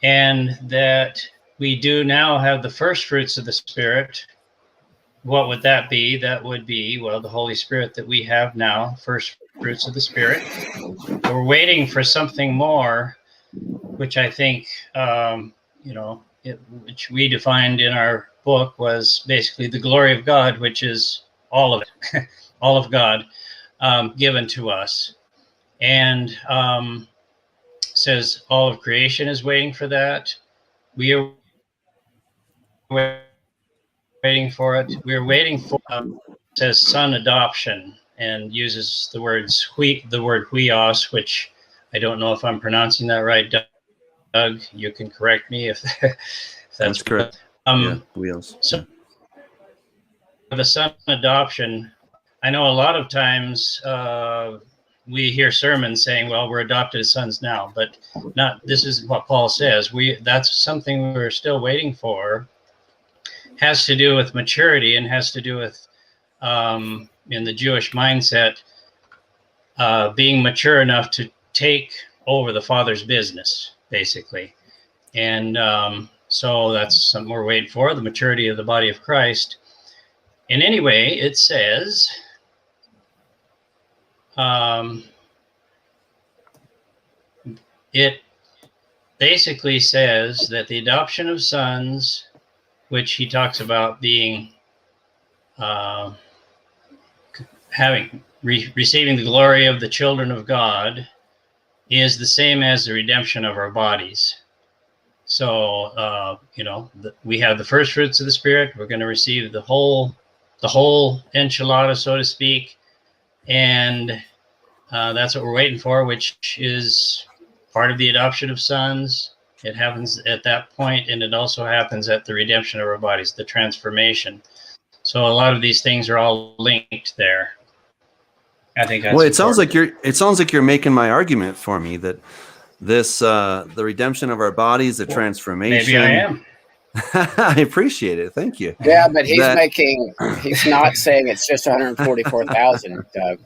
And that we do now have the first fruits of the Spirit. What would that be? That would be, well, the Holy Spirit that we have now, first fruits of the Spirit. We're waiting for something more, which I think which we defined in our book was basically the glory of God, which is all of it, all of God given to us. And says all of creation is waiting for that. We are waiting for it. We're waiting for says son adoption, and uses the word huios, which I don't know if I'm pronouncing that right. Doug, you can correct me if that's correct. Wheels. So the son adoption, I know a lot of times we hear sermons saying, well, we're adopted as sons now, but not, this is what Paul says. That's something we're still waiting for. Has to do with maturity, and has to do with, in the Jewish mindset, being mature enough to take over the Father's business, basically. And so that's something we're waiting for, the maturity of the body of Christ. And anyway, it says, it basically says that the adoption of sons, which he talks about being receiving the glory of the children of God, is the same as the redemption of our bodies. So we have the first fruits of the Spirit. We're going to receive the whole enchilada, so to speak, and that's what we're waiting for, which is part of the adoption of sons. It happens at that point, and it also happens at the redemption of our bodies, the transformation. So a lot of these things are all linked there. I think that's well. It sounds like you're making my argument for me that this the redemption of our bodies, the transformation. Maybe I am. I appreciate it. Thank you. Yeah, but he's not saying it's just 144,000, Doug.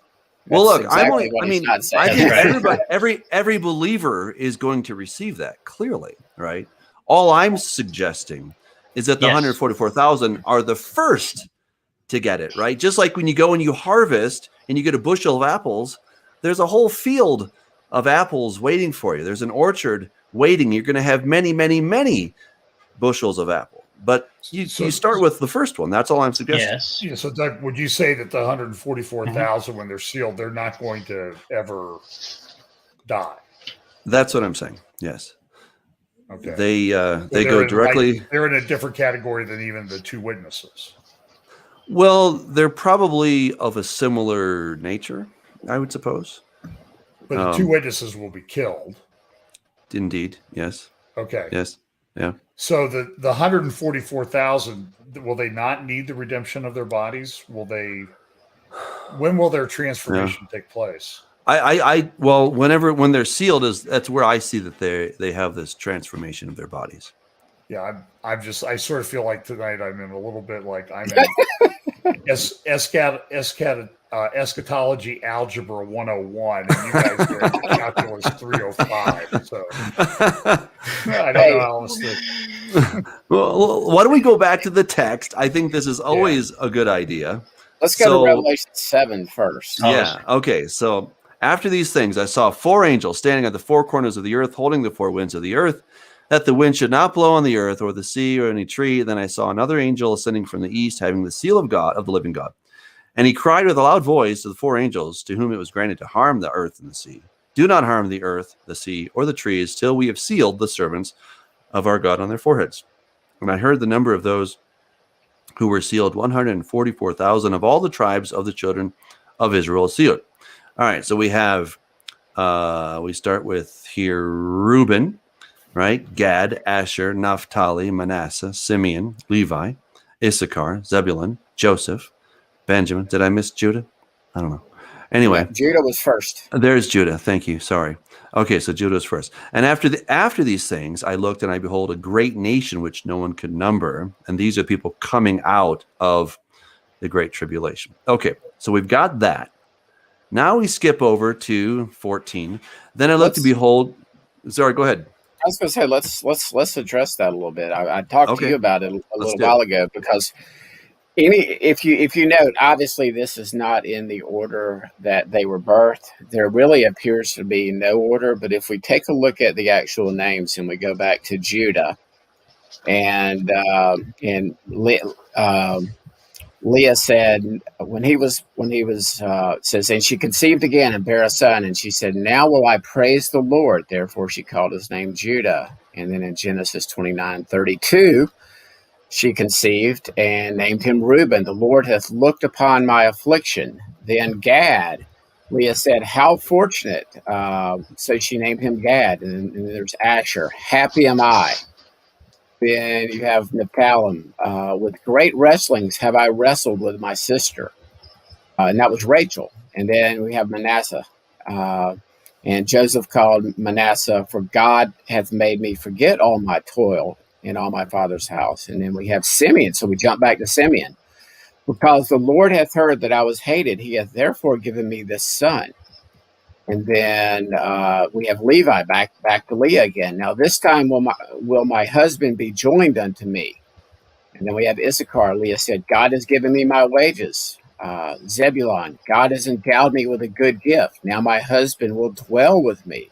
Well, look, exactly every believer is going to receive that clearly, right? All I'm suggesting is that the 144,000 are the first to get it, right? Just like when you go and you harvest and you get a bushel of apples, there's a whole field of apples waiting for you. There's an orchard waiting. You're going to have many, many, many bushels of apple. But you start with the first one. That's all I'm suggesting. Yes. Yeah, so, Doug, would you say that the 144,000, when they're sealed, they're not going to ever die? That's what I'm saying. Yes. Okay. They go directly. They're in a different category than even the two witnesses. Well, they're probably of a similar nature, I would suppose. But the two witnesses will be killed. Indeed. Yes. Okay. Yes. Yeah. So the 144,000, will they not need the redemption of their bodies? When will their transformation take place? Well, when they're sealed, that's where I see that they have this transformation of their bodies. Yeah, I sort of feel like tonight I'm in a little bit like I'm in eschatology algebra 101, and you guys are in calculus 305. So I don't know how else to. Well, why don't we go back to the text? I think this is always a good idea. Let's go to Revelation 7 first. Yeah. Okay. So after these things, I saw four angels standing at the four corners of the earth, holding the four winds of the earth, that the wind should not blow on the earth or the sea or any tree. Then I saw another angel ascending from the east, having the seal of God, of the living God. And he cried with a loud voice to the four angels, to whom it was granted to harm the earth and the sea. Do not harm the earth, the sea, or the trees, till we have sealed the servants of our God on their foreheads. And I heard the number of those who were sealed, 144,000 of all the tribes of the children of Israel sealed. All right, so we have, we start with here Reuben, right? Gad, Asher, Naphtali, Manasseh, Simeon, Levi, Issachar, Zebulun, Joseph, Benjamin. Did I miss Judah? I don't know. Anyway. Judah was first. There's Judah. Thank you. Sorry. Okay, so Judah was first. And after these things, I looked and I behold a great nation which no one could number. And these are people coming out of the great tribulation. Okay, so we've got that. Now we skip over to 14. Then I looked to behold. Sorry, go ahead. I was going to say let's address that a little bit. I talked to you about it a little while ago because if you note, obviously this is not in the order that they were birthed. There really appears to be no order, but if we take a look at the actual names and we go back to Judah, And Leah said when he was says, and she conceived again and bare a son, and she said, now will I praise the Lord. Therefore she called his name Judah. And then in Genesis 29:32, she conceived and named him Reuben. The Lord hath looked upon my affliction. Then Gad, Leah said, how fortunate. So she named him Gad. And then there's Asher. Happy am I. Then you have Nephthalim. With great wrestlings have I wrestled with my sister. And that was Rachel. And then we have Manasseh. And Joseph called Manasseh, for God hath made me forget all my toil in all my father's house. And then we have Simeon. So we jump back to Simeon. Because the Lord hath heard that I was hated, he hath therefore given me this son. And then we have Levi, back to Leah again. Now this time will my husband be joined unto me. And then we have Issachar. Leah said, God has given me my wages. Zebulon, God has endowed me with a good gift. Now my husband will dwell with me.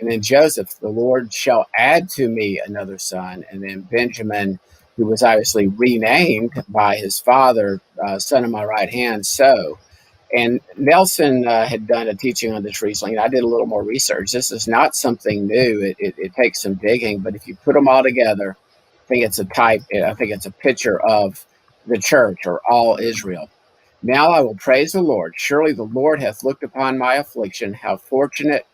And then Joseph, the Lord shall add to me another son. And then Benjamin, who was obviously renamed by his father, son of my right hand, so. And Nelson had done a teaching on this recently, and I did a little more research. This is not something new. It takes some digging, but if you put them all together, I think it's a picture of the church or all Israel. Now I will praise the Lord. Surely the Lord hath looked upon my affliction. How fortunate,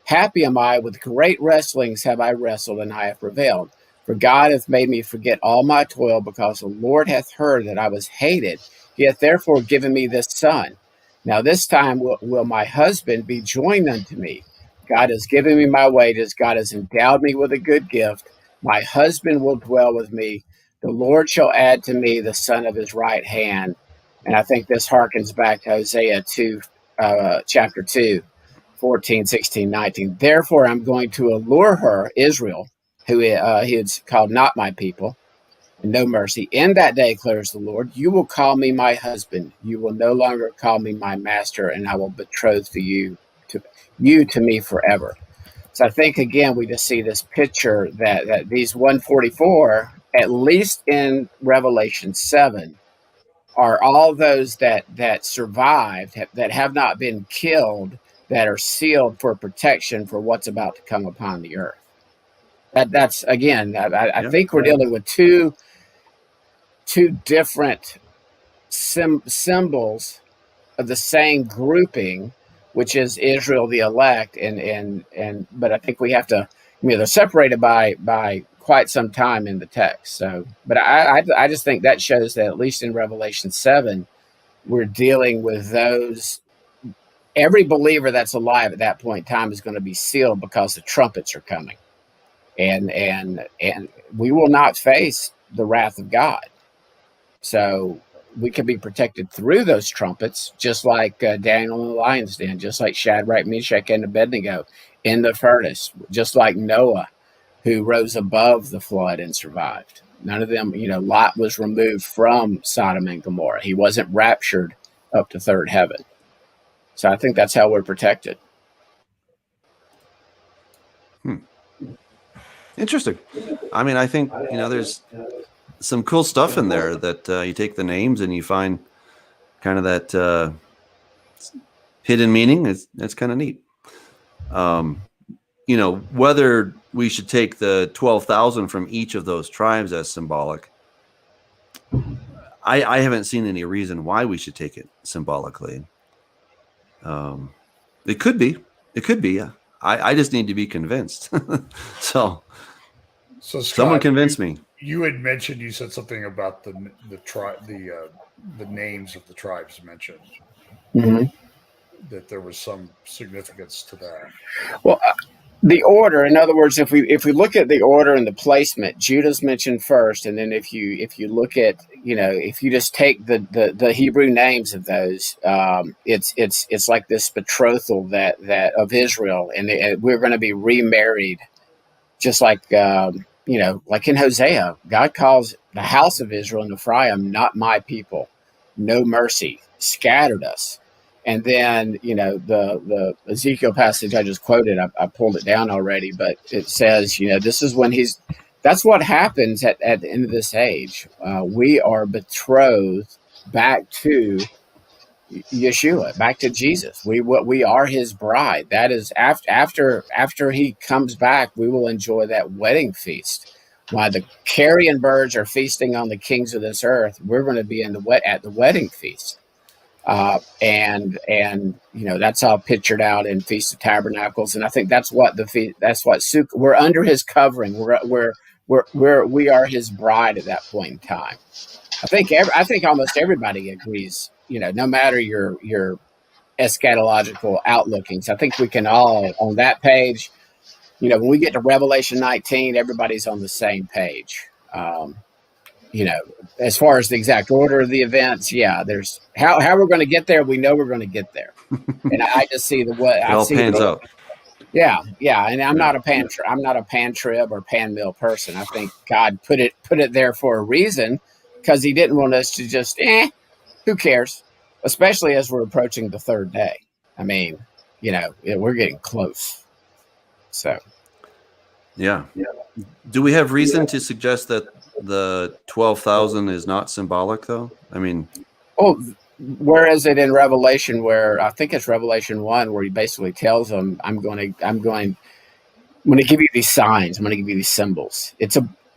happy am I, with great wrestlings have I wrestled, and I have prevailed. For God hath made me forget all my toil, because the Lord hath heard that I was hated. He hath therefore given me this son. Now this time will my husband be joined unto me. God has given me my wages. God has endowed me with a good gift. My husband will dwell with me. The Lord shall add to me the son of his right hand. And I think this harkens back to Hosea 2, chapter 2, 14, 16, 19. Therefore, I'm going to allure her, Israel, who he had called not my people, and no mercy. In that day, declares the Lord, you will call me my husband. You will no longer call me my master, and I will betroth you to me forever. So I think, again, we just see this picture that these 144, at least in Revelation 7, are all those that survived, that have not been killed, that are sealed for protection for what's about to come upon the earth. That's again, I think we're dealing with two different symbols of the same grouping, which is Israel, the elect, and but I think we have to, they're separated by quite some time in the text. So, but I just think that shows that at least in Revelation 7, we're dealing with those. Every believer that's alive at that point in time is going to be sealed, because the trumpets are coming, and we will not face the wrath of God. So we can be protected through those trumpets, just like Daniel in the lion's den, just like Shadrach, Meshach, and Abednego in the furnace, just like Noah, who rose above the flood and survived. None of them, Lot was removed from Sodom and Gomorrah. He wasn't raptured up to third heaven. So I think that's how we're protected. Interesting. I mean, I think, there's some cool stuff in there that you take the names and you find kind of that hidden meaning. It's kind of neat. Whether we should take the 12,000 from each of those tribes as symbolic, I haven't seen any reason why we should take it symbolically. It could be. I just need to be convinced. So Scott, someone convince me. You had mentioned, you said something about the names of the tribes mentioned. Mm-hmm. That there was some significance to that. Well, the order, in other words, if we look at the order and the placement, Judah's mentioned first, and then if you look at, if you just take the Hebrew names of those, it's like this betrothal that of Israel, and we're going to be remarried, just like like in Hosea, God calls the house of Israel and Ephraim not my people, no mercy, scattered us. And then, the Ezekiel passage I just quoted, I pulled it down already, but it says, this is when that's what happens at the end of this age. We are betrothed back to Yeshua, back to Jesus. We are his bride. That is after he comes back, we will enjoy that wedding feast. While the carrion birds are feasting on the kings of this earth, we're going to be at the wedding feast. And that's all pictured out in Feast of Tabernacles, and I think that's what we're under his covering. We are his bride at that point in time. I think almost everybody agrees. No matter your eschatological outlookings, I think we can all on that page. When we get to Revelation 19, everybody's on the same page. As far as the exact order of the events, there's how we're going to get there. We know we're going to get there, and I just see it all pans out. Yeah, and I'm not a pan trib or pan mill person. I think God put it there for a reason, because he didn't want us to just who cares, especially as we're approaching the third day. I mean, we're getting close. So, yeah. Do we have reason to suggest that the 12,000 is not symbolic, though? I mean, where is it in Revelation? Where I think it's Revelation 1, where he basically tells them, I'm going to give you these signs. I'm going to give you these symbols.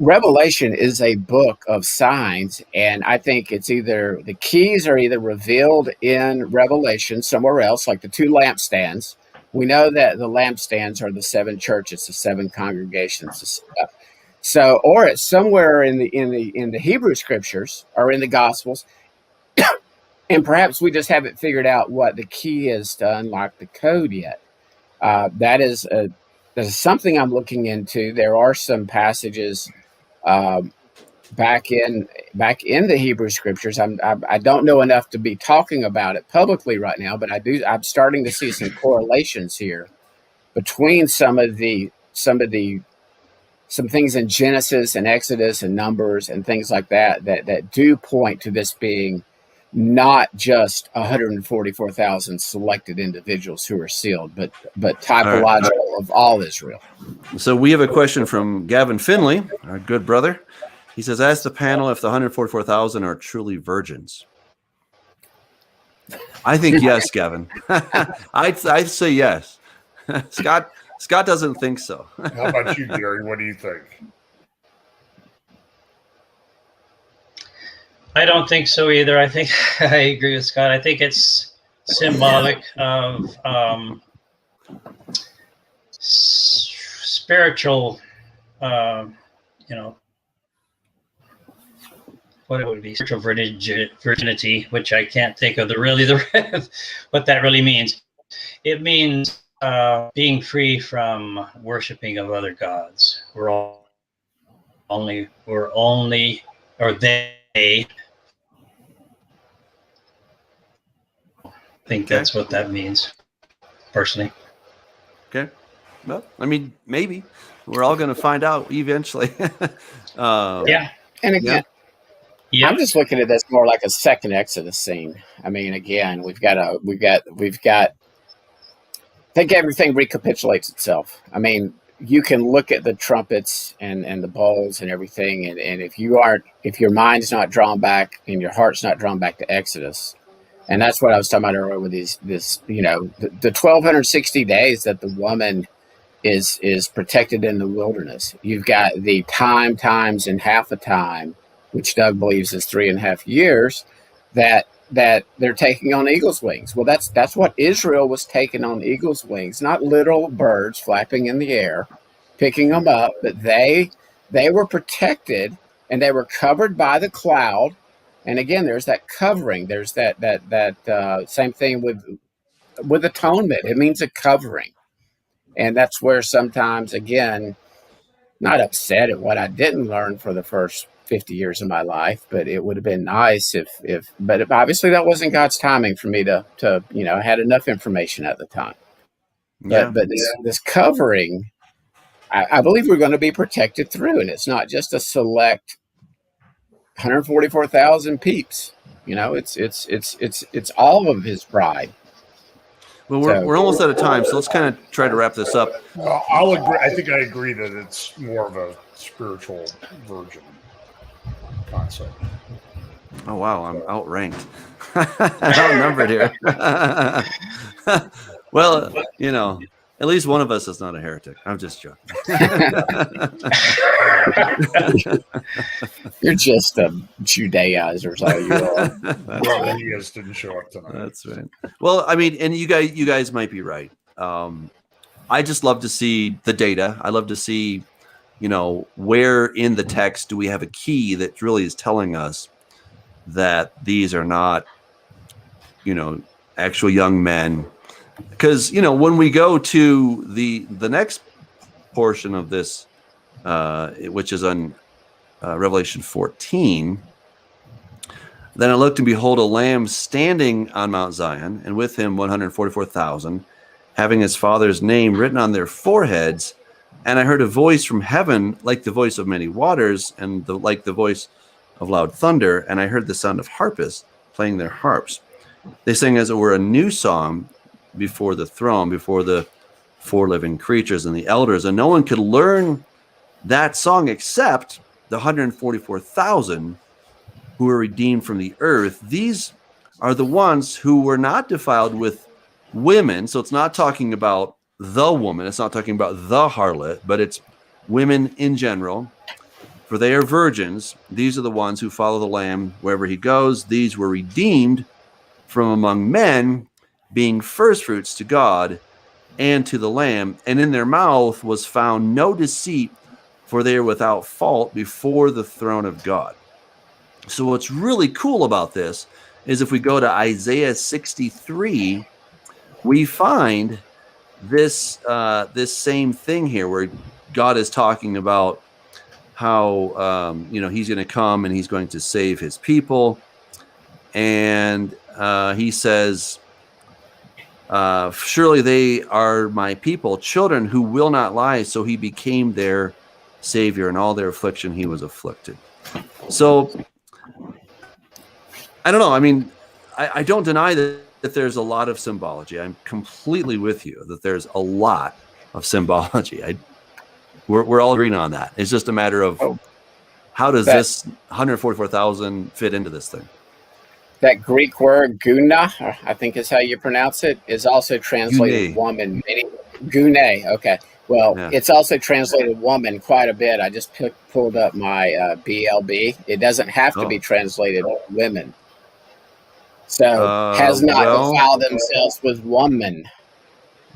Revelation is a book of signs, and I think it's either the keys are either revealed in Revelation somewhere else, like the 2 lampstands. We know that the lampstands are the 7 churches, the 7 congregations. So, or it's somewhere in the Hebrew scriptures or in the Gospels, and perhaps we just haven't figured out what the key is to unlock the code yet. That is something I'm looking into. There are some passages back in the Hebrew scriptures. I don't know enough to be talking about it publicly right now, but I'm starting to see some correlations here between some things in Genesis and Exodus and Numbers and things like that do point to this being not just 144,000 selected individuals who are sealed, but typological of all Israel. So we have a question from Gavin Finley, our good brother. He says, ask the panel if the 144,000 are truly virgins. I think yes, Gavin. I'd say yes. Scott doesn't think so. How about you, Gary? What do you think? I don't think so either. I think I agree with Scott. I think it's symbolic of spiritual, what it would be, spiritual virginity, which I can't think of what that really means. It means being free from worshiping of other gods. They. I think that's what that means, personally. Okay. Well, I mean, maybe we're all going to find out eventually. Yeah. And again, I'm just looking at this more like a second Exodus scene. I mean, again, we've got. I think everything recapitulates itself. I mean, you can look at the trumpets and the bowls and everything, and if your mind's not drawn back and your heart's not drawn back to Exodus, and that's what I was talking about earlier with the 1260 days that the woman is protected in the wilderness. You've got the times and half a time, which Doug believes is 3.5 years, that they're taking on eagle's wings. Well, that's what Israel was taking on eagle's wings, not literal birds flapping in the air, picking them up, but they were protected and they were covered by the cloud. And again, there's that covering. There's that same thing with atonement. It means a covering. And that's where sometimes, again, not upset at what I didn't learn for the first 50 years of my life, but it would have been nice but obviously that wasn't God's timing for me to I had enough information at the time. But this covering, I believe we're going to be protected through, and it's not just a select 144,000 peeps. It's all of his bride. Well, we're almost out of time, so let's kind of try to wrap this up. I'll agree. I think I agree that it's more of a spiritual virgin concept. Oh wow, I'm outranked. Outnumbered here. Well, you know, at least one of us is not a heretic. I'm just joking. You're just a Judaizer, is all you are. Well, he just didn't show up tonight. That's right. Well, I mean, and you guys might be right. I just love to see the data. I love to see, you know, where in the text do we have a key that really is telling us that these are not, you know, actual young men. Because, you know, when we go to the next portion of this, which is on Revelation 14, then I looked and behold a lamb standing on Mount Zion, and with him 144,000, having his father's name written on their foreheads. And I heard a voice from heaven like the voice of many waters, and like the voice of loud thunder. And I heard the sound of harpists playing their harps. They sang as it were a new song before the throne, before the four living creatures and the elders. And no one could learn that song except the 144,000 who were redeemed from the earth. These are the ones who were not defiled with women. So it's not talking about the woman. It's not talking about the harlot, but it's women in general. For they are virgins. These are the ones who follow the Lamb wherever he goes. These were redeemed from among men, being firstfruits to God and to the Lamb. And in their mouth was found no deceit, for they are without fault before the throne of God. So what's really cool about this is if we go to Isaiah 63, we find this this same thing here where God is talking about how you know, he's going to come and he's going to save his people. And he says, surely they are my people, children who will not lie. So he became their savior. In all their affliction, he was afflicted. So I don't know. I mean, I don't deny that there's a lot of symbology. I'm completely with you that there's a lot of symbology. We're all agreeing on that. It's just a matter of how does this 144,000 fit into this thing? That Greek word guna, I think is how you pronounce it, is also translated woman. Gune. Okay. Well, yeah. It's also translated woman quite a bit. I just pulled up my BLB. It doesn't have to be translated women. So has not defiled themselves with woman.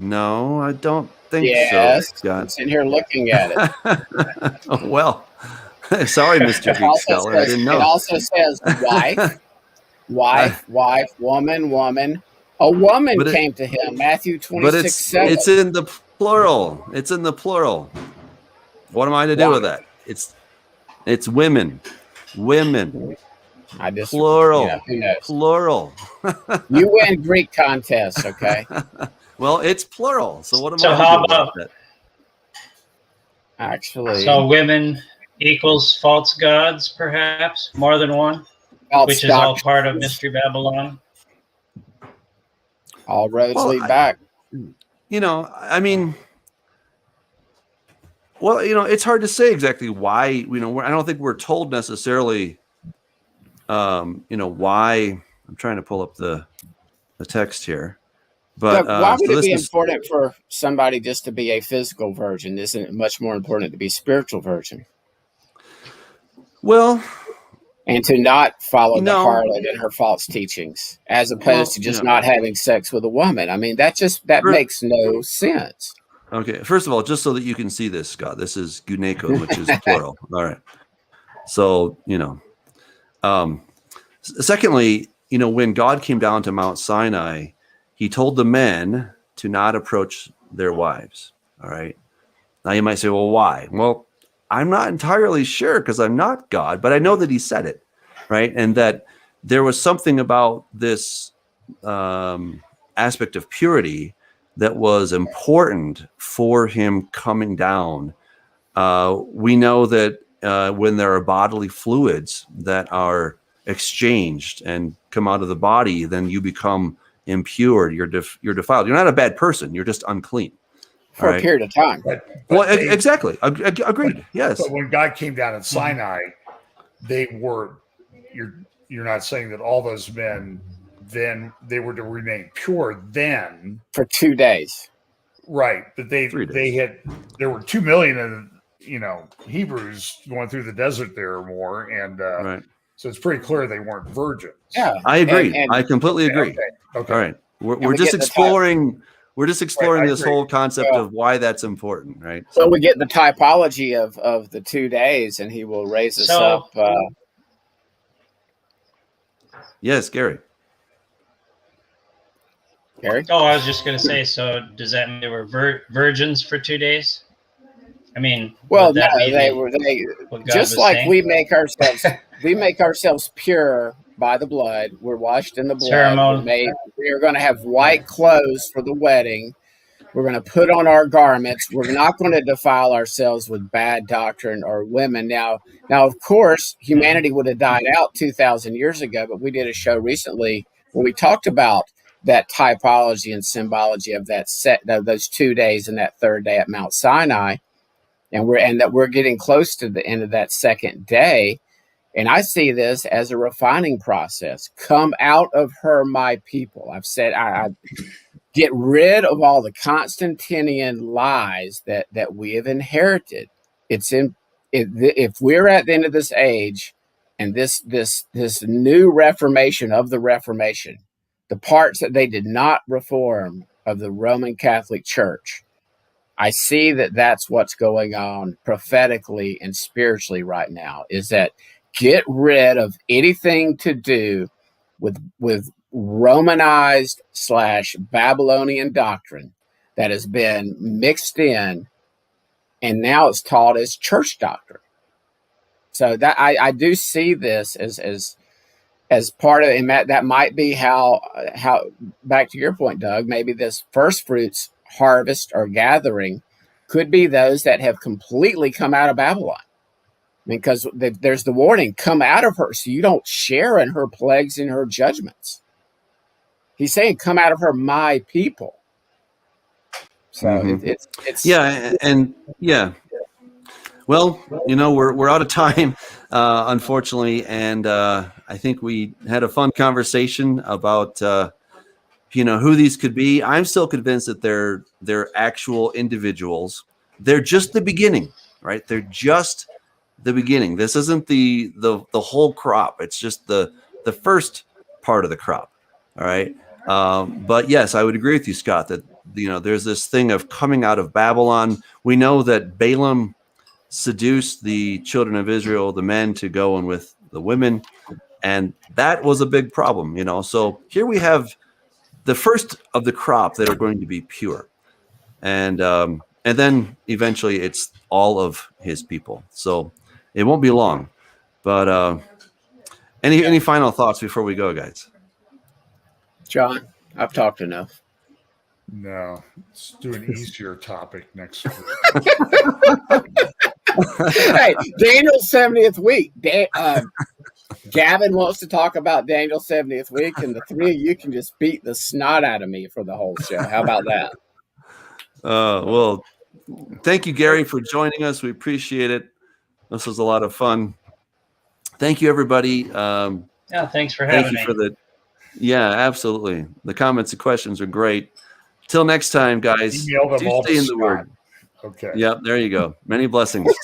No, I don't think so. Scott. I'm sitting here looking at it. Oh, well, sorry, Mr. Greek Scholar. I didn't know. It also says wife, woman. A woman came to him, Matthew 26, but it's in the plural. It's in the plural. What am I to do with that? It's women. I just plural. Who knows? Plural. You win Greek contests, okay? Well, it's plural. So what am I to do about that? Actually, so women equals false gods, perhaps more than one, which is all part of Mystery Babylon. All roads lead back. You know, I mean, well, you know, it's hard to say exactly why. You know, I don't think we're told necessarily. You know, why. I'm trying to pull up the text here, but why would it be important for somebody just to be a physical virgin? Isn't it much more important to be spiritual virgin? Well, and to not follow the harlot and her false teachings, as opposed to just not having sex with a woman. I mean, that makes no sense. Okay, first of all, just so that you can see this, Scott, this is guneko, which is plural. All right. So, you know, secondly, you know, when God came down to Mount Sinai, he told the men to not approach their wives. All right. Now you might say, well, why? Well, I'm not entirely sure because I'm not God, but I know that he said it, right? And that there was something about this aspect of purity that was important for him coming down. We know that when there are bodily fluids that are exchanged and come out of the body, then you become impure. You're defiled. You're not a bad person. You're just unclean. for a period of time. Exactly. Agreed. Yes. But when God came down at Sinai, they were. You're not saying that all those men then they were to remain pure then for 2 days, right? But they had there were 2 million of Hebrews going through the desert there or more, and right. So it's pretty clear they weren't virgins. Yeah, I agree. I completely agree. Okay. All right, we're just exploring. We're just exploring this whole concept of why that's important, right? So we get the typology of the 2 days, and he will raise us up. Yes, Gary. Gary? Oh, I was just going to say, so does that mean they were virgins for 2 days? I mean, well, no, they were just like saying? we make ourselves pure by the blood. We're washed in the blood. We're going to have white clothes for the wedding. We're going to put on our garments. We're not going to defile ourselves with bad doctrine or women. Now, of course, humanity would have died out 2,000 years ago, but we did a show recently where we talked about that typology and symbology of those 2 days and that third day at Mount Sinai, and that we're getting close to the end of that second day. And I see this as a refining process. Come out of her, my people. I've said, I get rid of all the Constantinian lies that we have inherited. If we're at the end of this age, and this new reformation of the Reformation, the parts that they did not reform of the Roman Catholic Church, I see that that's what's going on prophetically and spiritually right now, is that get rid of anything to do with Romanized / Babylonian doctrine that has been mixed in, and now it's taught as church doctrine. So that I do see this as part of, and that might be how back to your point, Doug, maybe this first fruits harvest or gathering could be those that have completely come out of Babylon. Because there's the warning, come out of her so you don't share in her plagues and her judgments. He's saying, come out of her, my people. So it's Well, we're out of time, unfortunately, and I think we had a fun conversation about who these could be. I'm still convinced that they're actual individuals. They're just the beginning, right? They're just the beginning. This isn't the whole crop. It's just the first part of the crop. All right. But yes, I would agree with you, Scott, that there's this thing of coming out of Babylon. We know that Balaam seduced the children of Israel, the men, to go in with the women, and that was a big problem. So here we have the first of the crop that are going to be pure, and then eventually it's all of his people. So it won't be long. But any final thoughts before we go, guys? John, I've talked enough. No, let's do an easier topic next week. Hey, Daniel's 70th week. Gavin wants to talk about Daniel's 70th week, and the three of you can just beat the snot out of me for the whole show. How about that? Well, thank you, Gary, for joining us. We appreciate it. This was a lot of fun. Thank you, everybody. Thanks for having me. Yeah, absolutely. The comments and questions are great. Till next time, guys. Email them all stay in the Word. Okay. Yep, there you go. Many blessings.